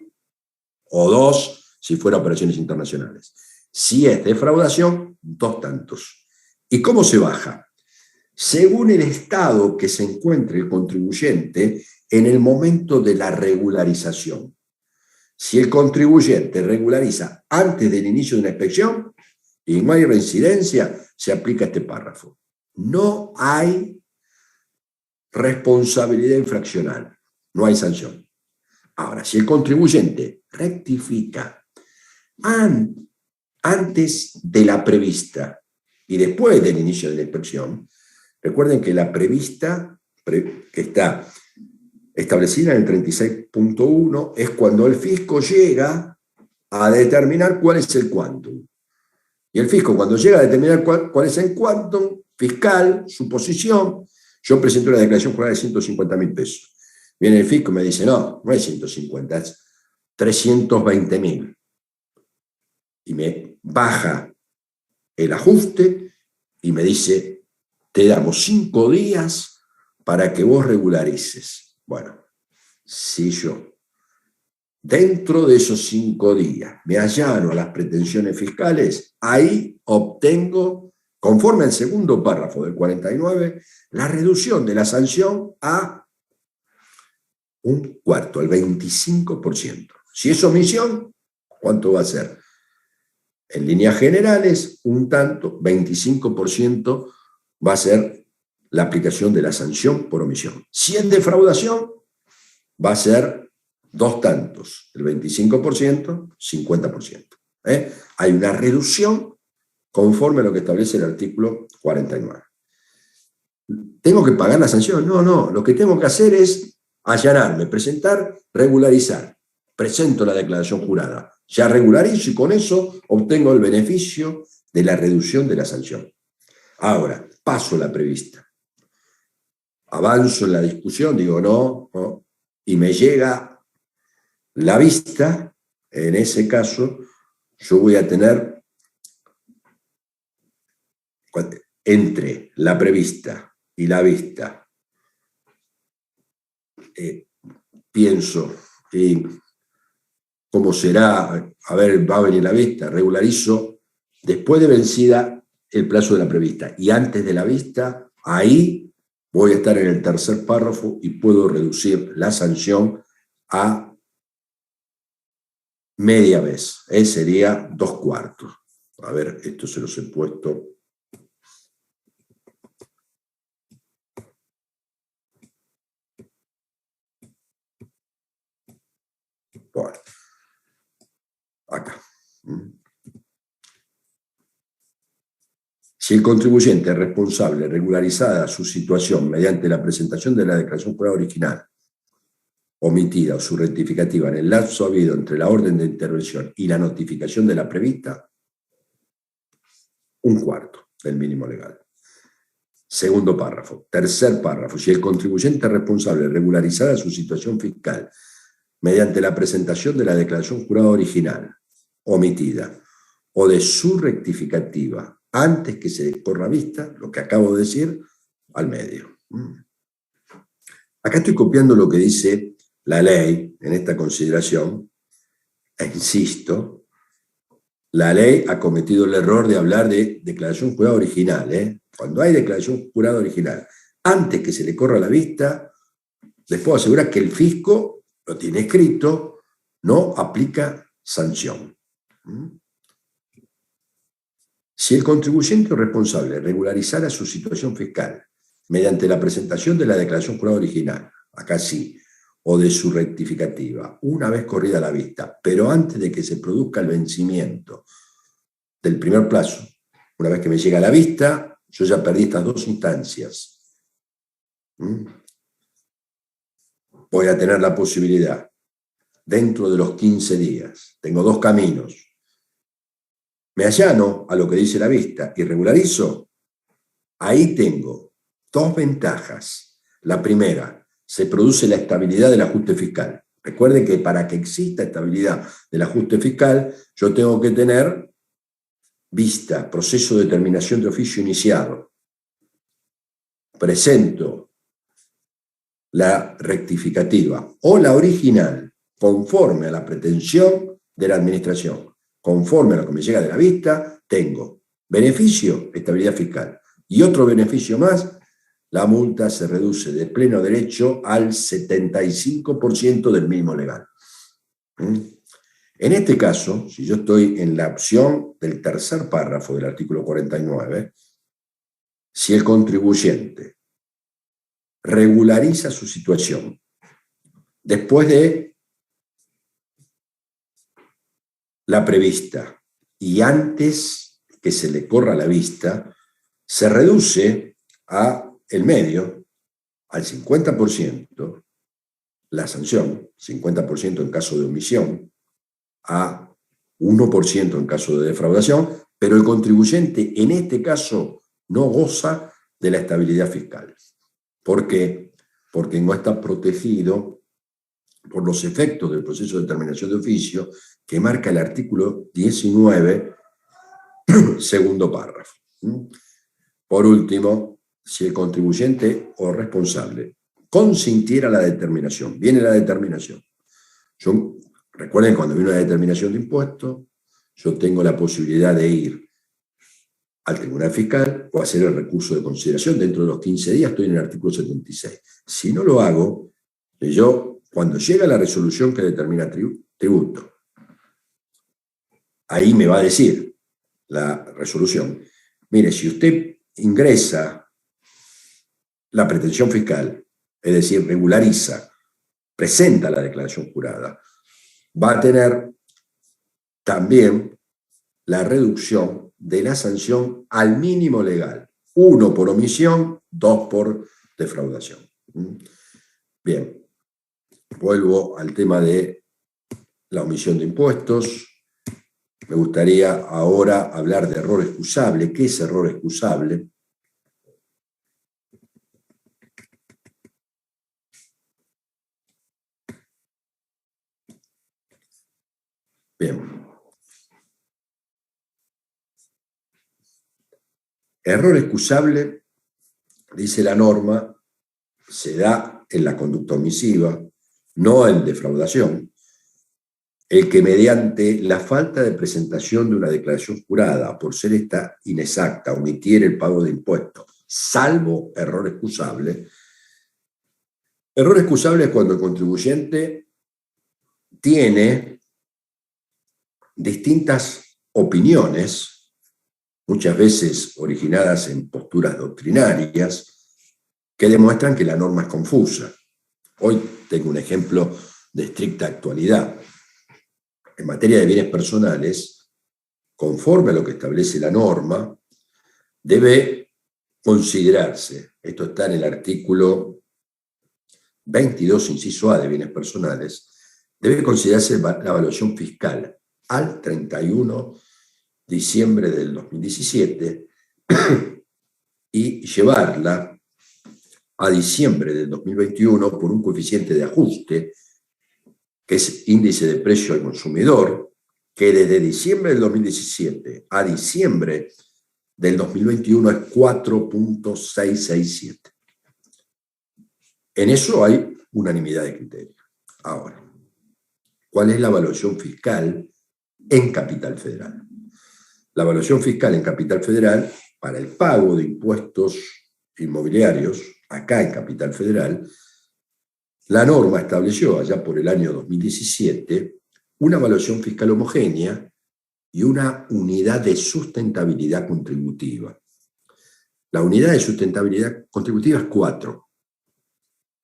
o 2 si fuera operaciones internacionales. Si es defraudación, 2 tantos. ¿Y cómo se baja? Según el estado que se encuentre el contribuyente en el momento de la regularización. Si el contribuyente regulariza antes del inicio de una inspección y no hay reincidencia, se aplica este párrafo. No hay responsabilidad infraccional, no hay sanción. Ahora, si el contribuyente rectifica antes de la prevista y después del inicio de la inspección, recuerden que la prevista que está establecida en el 36.1 es cuando el fisco llega a determinar cuál es el quantum. Y el fisco, cuando llega a determinar cuál es el quantum fiscal, su posición, yo presento una declaración jurada de 150.000 pesos. Viene el fisco y me dice, no es 150, es 320.000. Y me baja el ajuste y me dice, te damos 5 días para que vos regularices. Bueno, si yo dentro de esos 5 días me allano a las pretensiones fiscales, ahí obtengo, conforme al segundo párrafo del 49, la reducción de la sanción a un cuarto, al 25%. Si es omisión, ¿cuánto va a ser? En líneas generales, un tanto, 25% va a ser la aplicación de la sanción por omisión. Si es defraudación, va a ser 2 tantos, el 25%, 50%. Hay una reducción conforme a lo que establece el artículo 49. ¿Tengo que pagar la sanción? No. Lo que tengo que hacer es allanarme, presentar, regularizar. Presento la declaración jurada. Ya regularizo y con eso obtengo el beneficio de la reducción de la sanción. Ahora, paso la prevista. Avanzo en la discusión, digo no, y me llega la vista. En ese caso, yo voy a tener entre la prevista y la vista, pienso, ¿cómo será? A ver, va a venir la vista, regularizo después de vencida el plazo de la prevista y antes de la vista, ahí voy a estar en el tercer párrafo y puedo reducir la sanción a media vez, sería 2/4. A ver, esto se los he puesto. Bueno, acá. Si el contribuyente es responsable, regularizada su situación mediante la presentación de la declaración jurada original, omitida o su rectificativa en el lapso habido entre la orden de intervención y la notificación de la prevista, 1/4 del mínimo legal. Segundo párrafo. Tercer párrafo. Si el contribuyente es responsable, regularizada su situación fiscal mediante la presentación de la declaración jurada original, omitida, o de su rectificativa antes que se corra vista, lo que acabo de decir, al medio. Acá estoy copiando lo que dice la ley en esta consideración, e insisto, la ley ha cometido el error de hablar de declaración jurada original. Cuando hay declaración jurada original, antes que se le corra la vista, les puedo asegurar que el fisco lo tiene escrito, no aplica sanción. Si el contribuyente o responsable regularizara su situación fiscal mediante la presentación de la declaración jurada original, acá sí, o de su rectificativa, una vez corrida la vista, pero antes de que se produzca el vencimiento del primer plazo, una vez que me llega a la vista, yo ya perdí estas 2 instancias. Voy a tener la posibilidad, dentro de los 15 días, tengo 2 caminos. Me allano a lo que dice la vista y regularizo. Ahí tengo 2 ventajas. La primera, se produce la estabilidad del ajuste fiscal. Recuerden que para que exista estabilidad del ajuste fiscal, yo tengo que tener vista, proceso de determinación de oficio iniciado. Presento la rectificativa o la original conforme a la pretensión de la administración, conforme a lo que me llega de la vista, tengo beneficio, estabilidad fiscal. Y otro beneficio más, la multa se reduce de pleno derecho al 75% del mínimo legal. En este caso, si yo estoy en la opción del tercer párrafo del artículo 49, si el contribuyente regulariza su situación después de la prevista y antes que se le corra la vista, se reduce a el medio, al 50% la sanción, 50% en caso de omisión, a 1% en caso de defraudación, pero el contribuyente en este caso no goza de la estabilidad fiscal. ¿Por qué? Porque no está protegido por los efectos del proceso de determinación de oficio que marca el artículo 19, segundo párrafo. Por último, si el contribuyente o responsable consintiera la determinación, viene la determinación. Recuerden, cuando viene una determinación de impuestos, yo tengo la posibilidad de ir al Tribunal Fiscal o hacer el recurso de consideración. Dentro de los 15 días estoy en el artículo 76. Si no lo hago, cuando llega la resolución que determina tributo, ahí me va a decir la resolución, mire, si usted ingresa la pretensión fiscal, es decir, regulariza, presenta la declaración jurada, va a tener también la reducción de la sanción al mínimo legal. 1 por omisión, 2 por defraudación. Bien, vuelvo al tema de la omisión de impuestos. Me gustaría ahora hablar de error excusable. ¿Qué es error excusable? Bien. Error excusable, dice la norma, se da en la conducta omisiva, no en defraudación, el que mediante la falta de presentación de una declaración jurada, por ser esta inexacta, omitiera el pago de impuestos, salvo error excusable. Error excusable es cuando el contribuyente tiene distintas opiniones, muchas veces originadas en posturas doctrinarias, que demuestran que la norma es confusa. Hoy tengo un ejemplo de estricta actualidad. En materia de bienes personales, conforme a lo que establece la norma, debe considerarse, esto está en el artículo 22, inciso A de bienes personales, debe considerarse la evaluación fiscal al 31 de diciembre del 2017 y llevarla a diciembre del 2021 por un coeficiente de ajuste, que es índice de precio al consumidor, que desde diciembre del 2017 a diciembre del 2021 es 4.667. En eso hay unanimidad de criterio. Ahora, ¿cuál es la evaluación fiscal en Capital Federal? La evaluación fiscal en Capital Federal para el pago de impuestos inmobiliarios, acá en Capital Federal, la norma estableció allá por el año 2017 una evaluación fiscal homogénea y una unidad de sustentabilidad contributiva. La unidad de sustentabilidad contributiva es 4.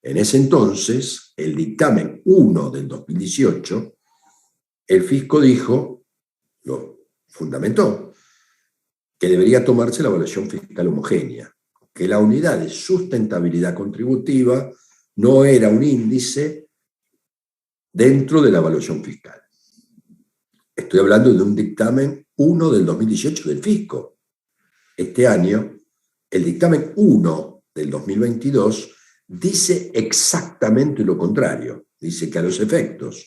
En ese entonces, el dictamen 1 del 2018, el fisco dijo, lo fundamentó, que debería tomarse la evaluación fiscal homogénea, que la unidad de sustentabilidad contributiva no era un índice dentro de la evaluación fiscal. Estoy hablando de un dictamen 1 del 2018 del fisco. Este año, el dictamen 1 del 2022 dice exactamente lo contrario. Dice que a los efectos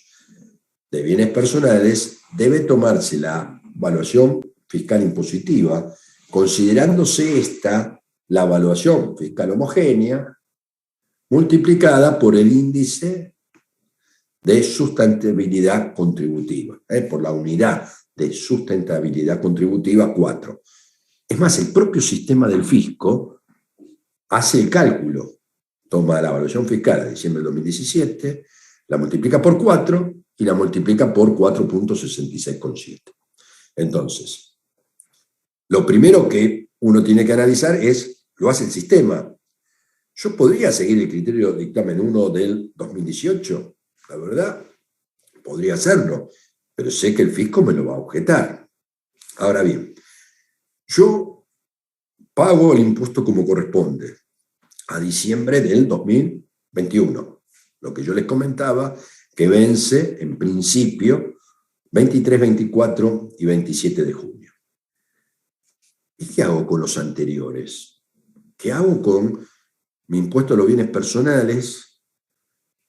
de bienes personales debe tomarse la evaluación fiscal impositiva, considerándose esta la evaluación fiscal homogénea multiplicada por el índice de sustentabilidad contributiva, por la unidad de sustentabilidad contributiva 4. Es más, el propio sistema del fisco hace el cálculo, toma la evaluación fiscal de diciembre del 2017, la multiplica por 4 y la multiplica por 4.66,7. Entonces, lo primero que uno tiene que analizar es, lo hace el sistema. Yo podría seguir el criterio de dictamen 1 del 2018, la verdad, podría hacerlo, pero sé que el fisco me lo va a objetar. Ahora bien, yo pago el impuesto como corresponde. a diciembre del 2021. Lo que yo les comentaba, que vence en principio 23, 24 y 27 de junio. ¿Y qué hago con los anteriores? ¿Qué hago con mi impuesto a los bienes personales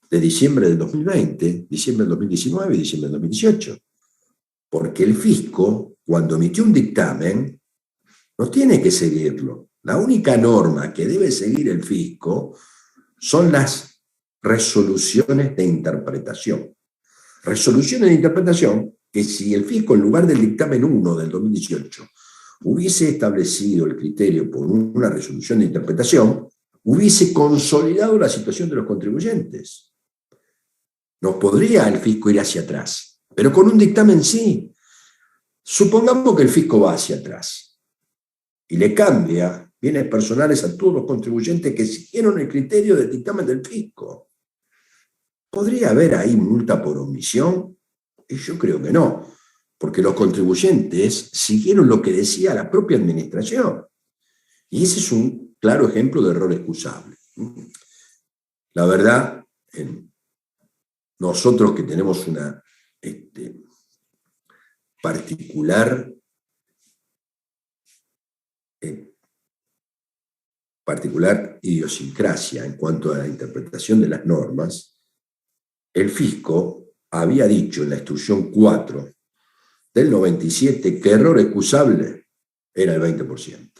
de diciembre del 2020, diciembre del 2019 y diciembre del 2018? Porque el fisco, cuando emitió un dictamen, no tiene que seguirlo. La única norma que debe seguir el fisco son las resoluciones de interpretación. Resoluciones de interpretación que si el fisco, en lugar del dictamen 1 del 2018, hubiese establecido el criterio por una resolución de interpretación, hubiese consolidado la situación de los contribuyentes. No podría el fisco ir hacia atrás, pero con un dictamen sí. Supongamos que el fisco va hacia atrás y le cambia bienes personales a todos los contribuyentes que siguieron el criterio del dictamen del fisco. ¿Podría haber ahí multa por omisión? Y yo creo que no, porque los contribuyentes siguieron lo que decía la propia administración. Y ese es un claro ejemplo de error excusable. La verdad, nosotros que tenemos una particular idiosincrasia en cuanto a la interpretación de las normas, el fisco había dicho en la instrucción 4 del 97 que error excusable era el 20%.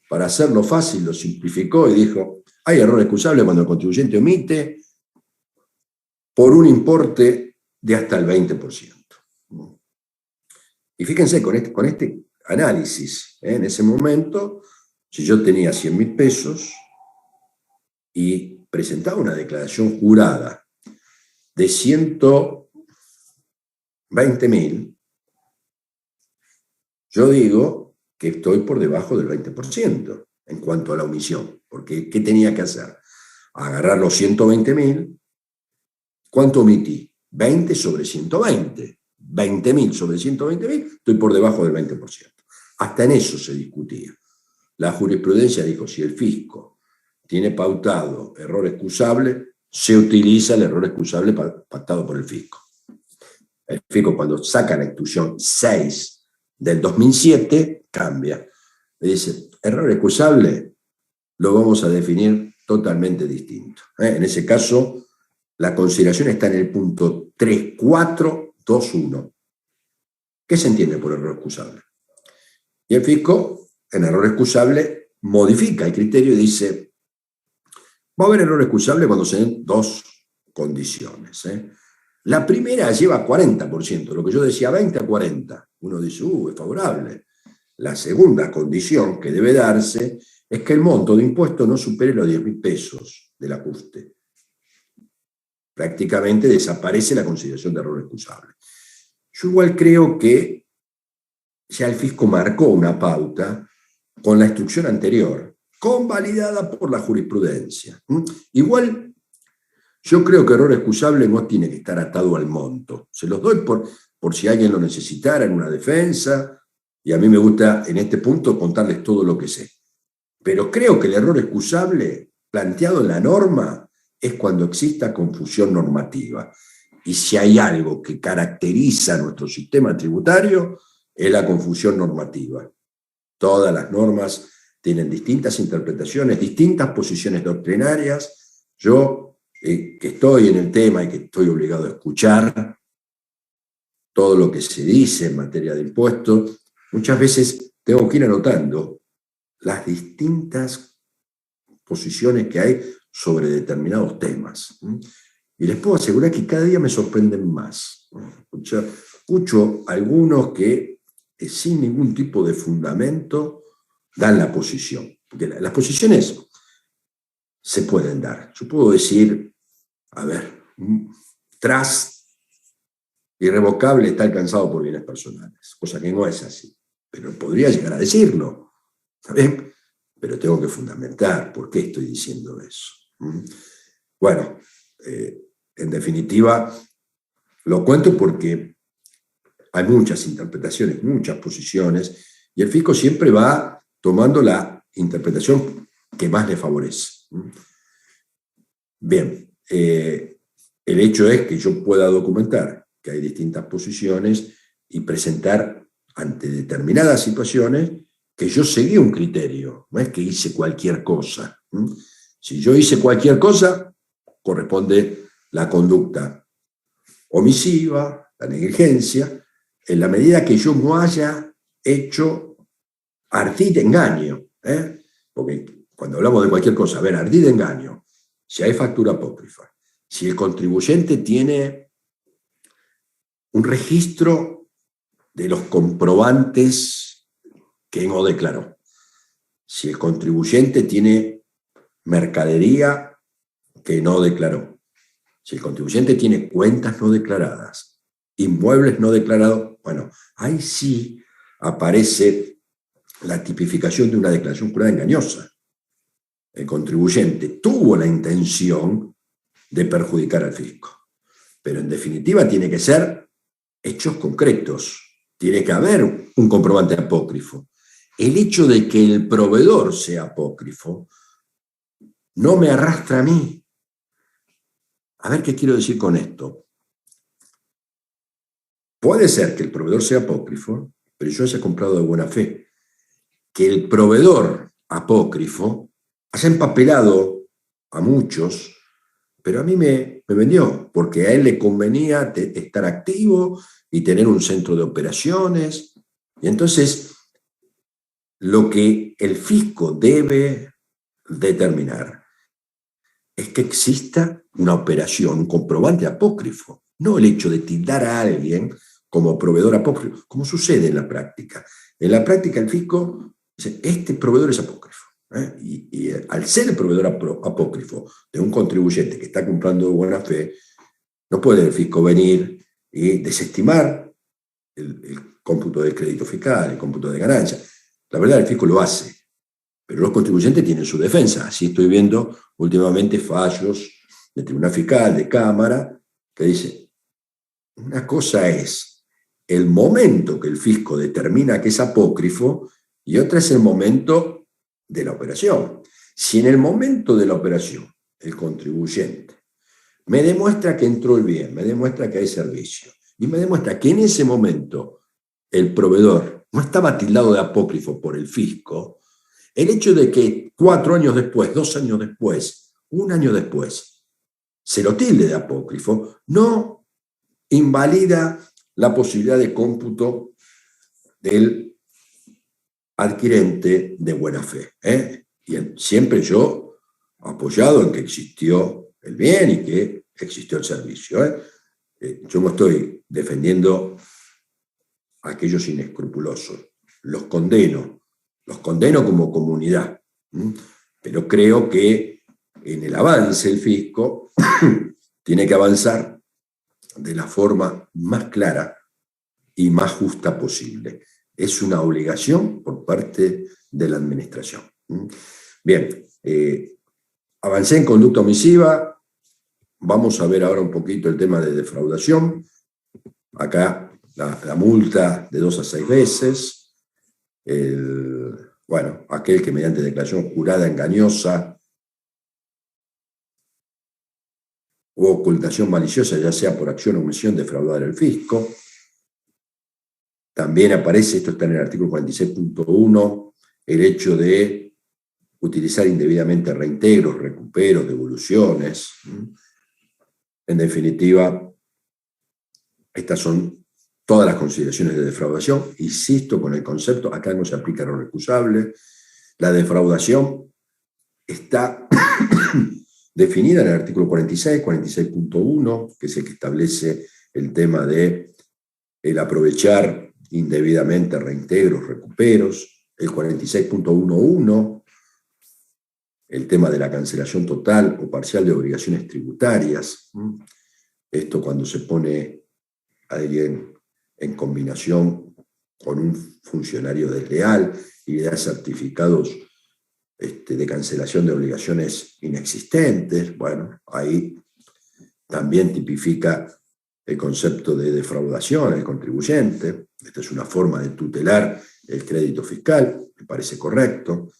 Para hacerlo fácil lo simplificó y dijo, hay error excusable cuando el contribuyente omite por un importe de hasta el 20%. Y fíjense, con este análisis, en ese momento, si yo tenía 100.000 pesos y presentaba una declaración jurada de 120.000, yo digo que estoy por debajo del 20% en cuanto a la omisión. Porque, ¿qué tenía que hacer? Agarrar los 120.000. ¿Cuánto omití? 20 sobre 120. 20.000 sobre 120.000, estoy por debajo del 20%. Hasta en eso se discutía. La jurisprudencia dijo, si el fisco tiene pautado error excusable, se utiliza el error excusable pactado por el fisco. El fisco, cuando saca la instrucción 6 del 2007, cambia. Le dice, error excusable lo vamos a definir totalmente distinto. En ese caso, la consideración está en el punto 3421. ¿Qué se entiende por error excusable? Y el fisco, en error excusable, modifica el criterio y dice, va a haber error excusable cuando se den dos condiciones. La primera lleva 40%, lo que yo decía 20 a 40. Uno dice, es favorable. La segunda condición que debe darse es que el monto de impuesto no supere los 10.000 pesos del ajuste. Prácticamente desaparece la consideración de error excusable. Yo igual creo que ya el fisco marcó una pauta con la instrucción anterior, convalidada por la jurisprudencia. Igual, yo creo que error excusable no tiene que estar atado al monto. Se los doy por si alguien lo necesitara en una defensa, y a mí me gusta en este punto contarles todo lo que sé. Pero creo que el error excusable planteado en la norma es cuando exista confusión normativa. Y si hay algo que caracteriza nuestro sistema tributario, es la confusión normativa. Todas las normas tienen distintas interpretaciones, distintas posiciones doctrinarias. Yo, que estoy en el tema y que estoy obligado a escuchar todo lo que se dice en materia de impuestos, muchas veces tengo que ir anotando las distintas posiciones que hay sobre determinados temas. Y les puedo asegurar que cada día me sorprenden más. Escucho algunos que sin ningún tipo de fundamento dan la posición. Porque las posiciones se pueden dar. Yo puedo decir, trust irrevocable está alcanzado por bienes personales, cosa que no es así. Pero podría llegar a decirlo, ¿saben? Pero tengo que fundamentar por qué estoy diciendo eso. Bueno, en definitiva, lo cuento porque hay muchas interpretaciones, muchas posiciones, y el fisco siempre va tomando la interpretación que más le favorece. Bien, el hecho es que yo pueda documentar que hay distintas posiciones y presentar ante determinadas situaciones que yo seguí un criterio, no es que hice cualquier cosa. Si yo hice cualquier cosa, corresponde la conducta omisiva, la negligencia, en la medida que yo no haya hecho ardid engaño, porque cuando hablamos de cualquier cosa, a ver, ardid engaño, si hay factura apócrifa, si el contribuyente tiene un registro de los comprobantes que no declaró, si el contribuyente tiene mercadería que no declaró, si el contribuyente tiene cuentas no declaradas, inmuebles no declarados, bueno, ahí sí aparece la tipificación de una declaración jurada engañosa. El contribuyente tuvo la intención de perjudicar al fisco, pero en definitiva tiene que ser hechos concretos, tiene que haber un comprobante apócrifo. El hecho de que el proveedor sea apócrifo no me arrastra a mí. A ver qué quiero decir con esto. Puede ser que el proveedor sea apócrifo, pero yo haya comprado de buena fe. Que el proveedor apócrifo haya empapelado a muchos, pero a mí me vendió, porque a él le convenía estar activo y tener un centro de operaciones. Y entonces, lo que el fisco debe determinar es que exista una operación, un comprobante apócrifo, no el hecho de tildar a alguien como proveedor apócrifo, como sucede en la práctica. En la práctica el fisco dice, este proveedor es apócrifo. Y al ser el proveedor apócrifo de un contribuyente que está comprando de buena fe, no puede el fisco venir y desestimar el cómputo del crédito fiscal, el cómputo de ganancia. La verdad, el fisco lo hace, pero los contribuyentes tienen su defensa. Así estoy viendo últimamente fallos de Tribunal Fiscal, de Cámara, que dice, una cosa es el momento que el fisco determina que es apócrifo y otra es el momento de la operación. Si en el momento de la operación el contribuyente me demuestra que entró el bien, me demuestra que hay servicio y me demuestra que en ese momento el proveedor no estaba tildado de apócrifo por el fisco, el hecho de que 4 años después, 2 años después, 1 año después, se lo tilde de apócrifo, no invalida la posibilidad de cómputo del adquirente de buena fe. Y siempre yo apoyado en que existió el bien y que existió el servicio. Yo no estoy defendiendo a aquellos inescrupulosos, los condeno como comunidad, pero creo que en el avance el fisco tiene que avanzar de la forma más clara y más justa posible. Es una obligación por parte de la administración. Bien, avancé en conducta omisiva. Vamos a ver ahora un poquito el tema de defraudación. Acá la multa de 2 a 6 veces. Bueno, aquel que mediante declaración jurada engañosa o ocultación maliciosa, ya sea por acción o omisión, defraudar al fisco. También aparece, esto está en el artículo 46.1, el hecho de utilizar indebidamente reintegros, recuperos, devoluciones. En definitiva, estas son todas las consideraciones de defraudación. Insisto con el concepto, acá no se aplica lo recusable. La defraudación está definida en el artículo 46, 46.1, que es el que establece el tema de el aprovechar indebidamente reintegros, recuperos, el 46.11, el tema de la cancelación total o parcial de obligaciones tributarias. Esto cuando se pone a alguien en combinación con un funcionario desleal y le da certificados de cancelación de obligaciones inexistentes, bueno, ahí también tipifica el concepto de defraudación al contribuyente. Esta es una forma de tutelar el crédito fiscal, me parece correcto.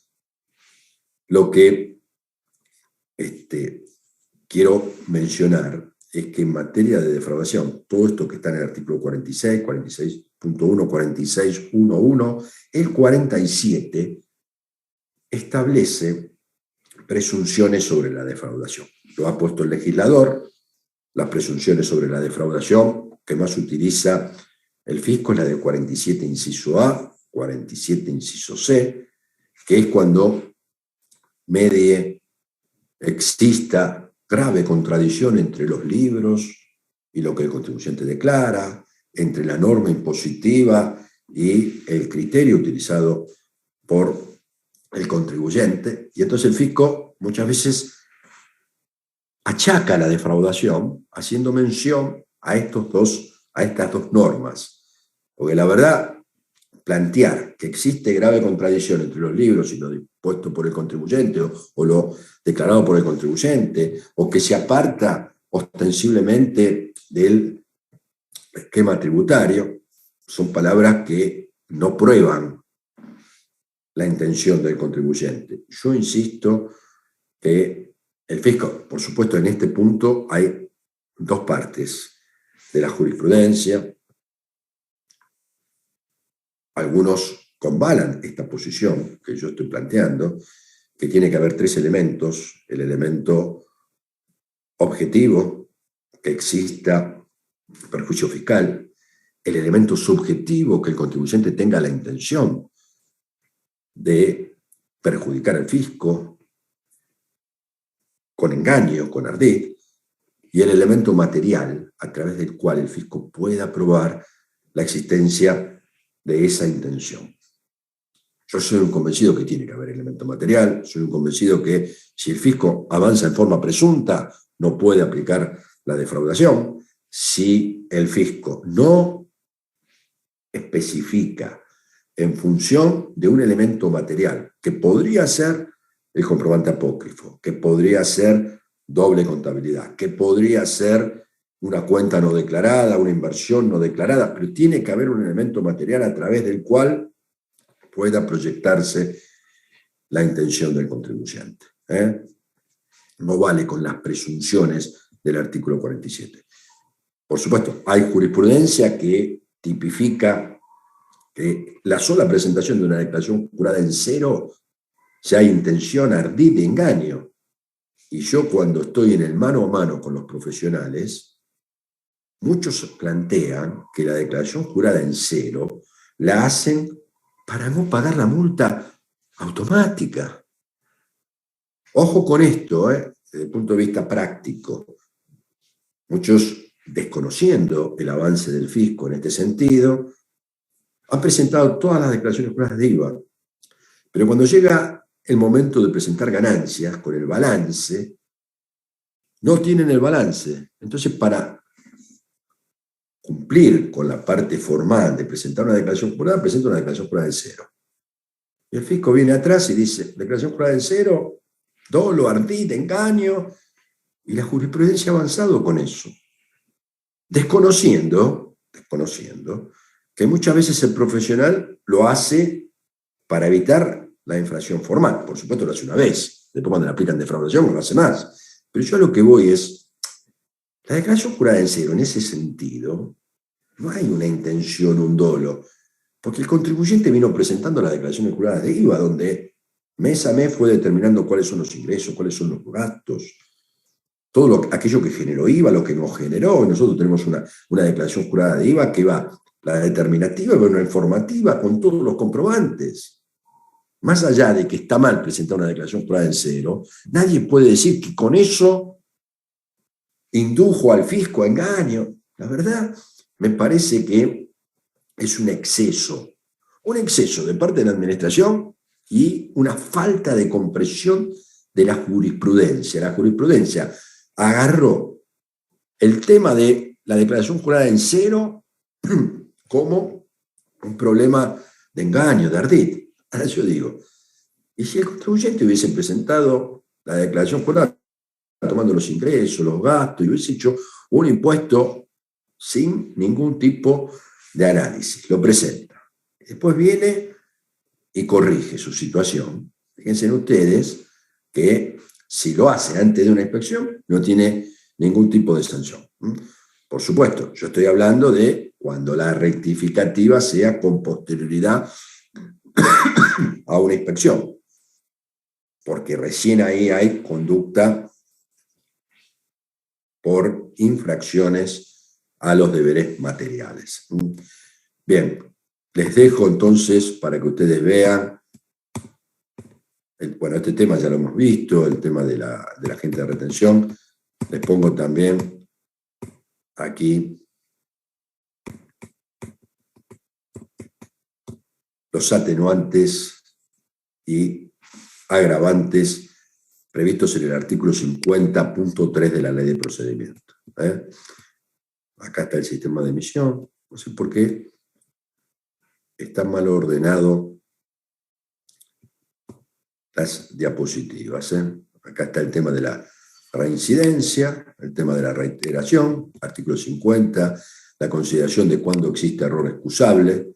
Lo que quiero mencionar es que en materia de defraudación, todo esto que está en el artículo 46, 46.1, 46.1.1, el 47 establece presunciones sobre la defraudación. Lo ha puesto el legislador. Las presunciones sobre la defraudación que más utiliza el fisco es la de 47 inciso A, 47 inciso C, que es cuando medie exista grave contradicción entre los libros y lo que el contribuyente declara, entre la norma impositiva y el criterio utilizado por el contribuyente. Y entonces el fisco muchas veces achaca la defraudación haciendo mención a estas dos normas. Porque la verdad, plantear que existe grave contradicción entre los libros y lo dispuesto por el contribuyente o lo declarado por el contribuyente, o que se aparta ostensiblemente del esquema tributario, son palabras que no prueban la intención del contribuyente. Yo insisto que el fisco, por supuesto, en este punto hay dos partes de la jurisprudencia. Algunos convalan esta posición que yo estoy planteando, que tiene que haber tres elementos: el elemento objetivo, que exista perjuicio fiscal; el elemento subjetivo, que el contribuyente tenga la intención de perjudicar al fisco con engaño, con ardid; y el elemento material, a través del cual el fisco pueda probar la existencia de esa intención. Yo soy un convencido que tiene que haber elemento material, soy un convencido que si el fisco avanza en forma presunta, no puede aplicar la defraudación. Si el fisco no especifica en función de un elemento material, que podría ser el comprobante apócrifo, que podría ser doble contabilidad, que podría ser una cuenta no declarada, una inversión no declarada, pero tiene que haber un elemento material a través del cual pueda proyectarse la intención del contribuyente. No vale con las presunciones del artículo 47. Por supuesto, hay jurisprudencia que tipifica que la sola presentación de una declaración jurada en cero ya hay intención ardid de engaño. Y yo, cuando estoy en el mano a mano con los profesionales, muchos plantean que la declaración jurada en cero la hacen para no pagar la multa automática. Ojo con esto, desde el punto de vista práctico. Muchos, desconociendo el avance del fisco en este sentido, han presentado todas las declaraciones juradas de IVA. Pero cuando llega el momento de presentar ganancias con el balance, no tienen el balance. Entonces, para cumplir con la parte formal de presentar una declaración jurada, presenta una declaración jurada en cero. Y el fisco viene atrás y dice: declaración jurada en cero, dolo, ardid, engaño, y la jurisprudencia ha avanzado con eso, desconociendo que muchas veces el profesional lo hace para evitar la infracción formal. Por supuesto lo hace una vez, después cuando le aplican defraudación no lo hace más. Pero yo a lo que voy es, la declaración jurada en cero, en ese sentido, no hay una intención, un dolo, porque el contribuyente vino presentando las declaraciones juradas de IVA, donde mes a mes fue determinando cuáles son los ingresos, cuáles son los gastos, todo aquello que generó IVA, lo que no generó. Nosotros tenemos una declaración jurada de IVA que va, la determinativa, y una informativa con todos los comprobantes. Más allá de que está mal presentar una declaración jurada en cero, nadie puede decir que con eso indujo al fisco a engaño. La verdad, me parece que es un exceso de parte de la administración y una falta de comprensión de la jurisprudencia. La jurisprudencia agarró el tema de la declaración jurada en cero como un problema de engaño, de ardid. Ahora yo digo, ¿y si el contribuyente hubiese presentado la declaración jurada tomando los ingresos, los gastos, y hubiese hecho un impuesto sin ningún tipo de análisis? Lo presenta. Después viene y corrige su situación. Fíjense ustedes que Si lo hace antes de una inspección, no tiene ningún tipo de sanción. Por supuesto, yo estoy hablando de cuando la rectificativa sea con posterioridad a una inspección, porque recién ahí hay conducta por infracciones a los deberes materiales. Bien, les dejo entonces para que ustedes vean, bueno, este tema ya lo hemos visto, el tema de la agente de retención. Les pongo también aquí los atenuantes y agravantes previstos en el artículo 50.3 de la Ley de Procedimiento. Acá está el sistema de emisión. No sé por qué está mal ordenado las diapositivas. Acá está el tema de la reincidencia, el tema de la reiteración, artículo 50, la consideración de cuándo existe error excusable,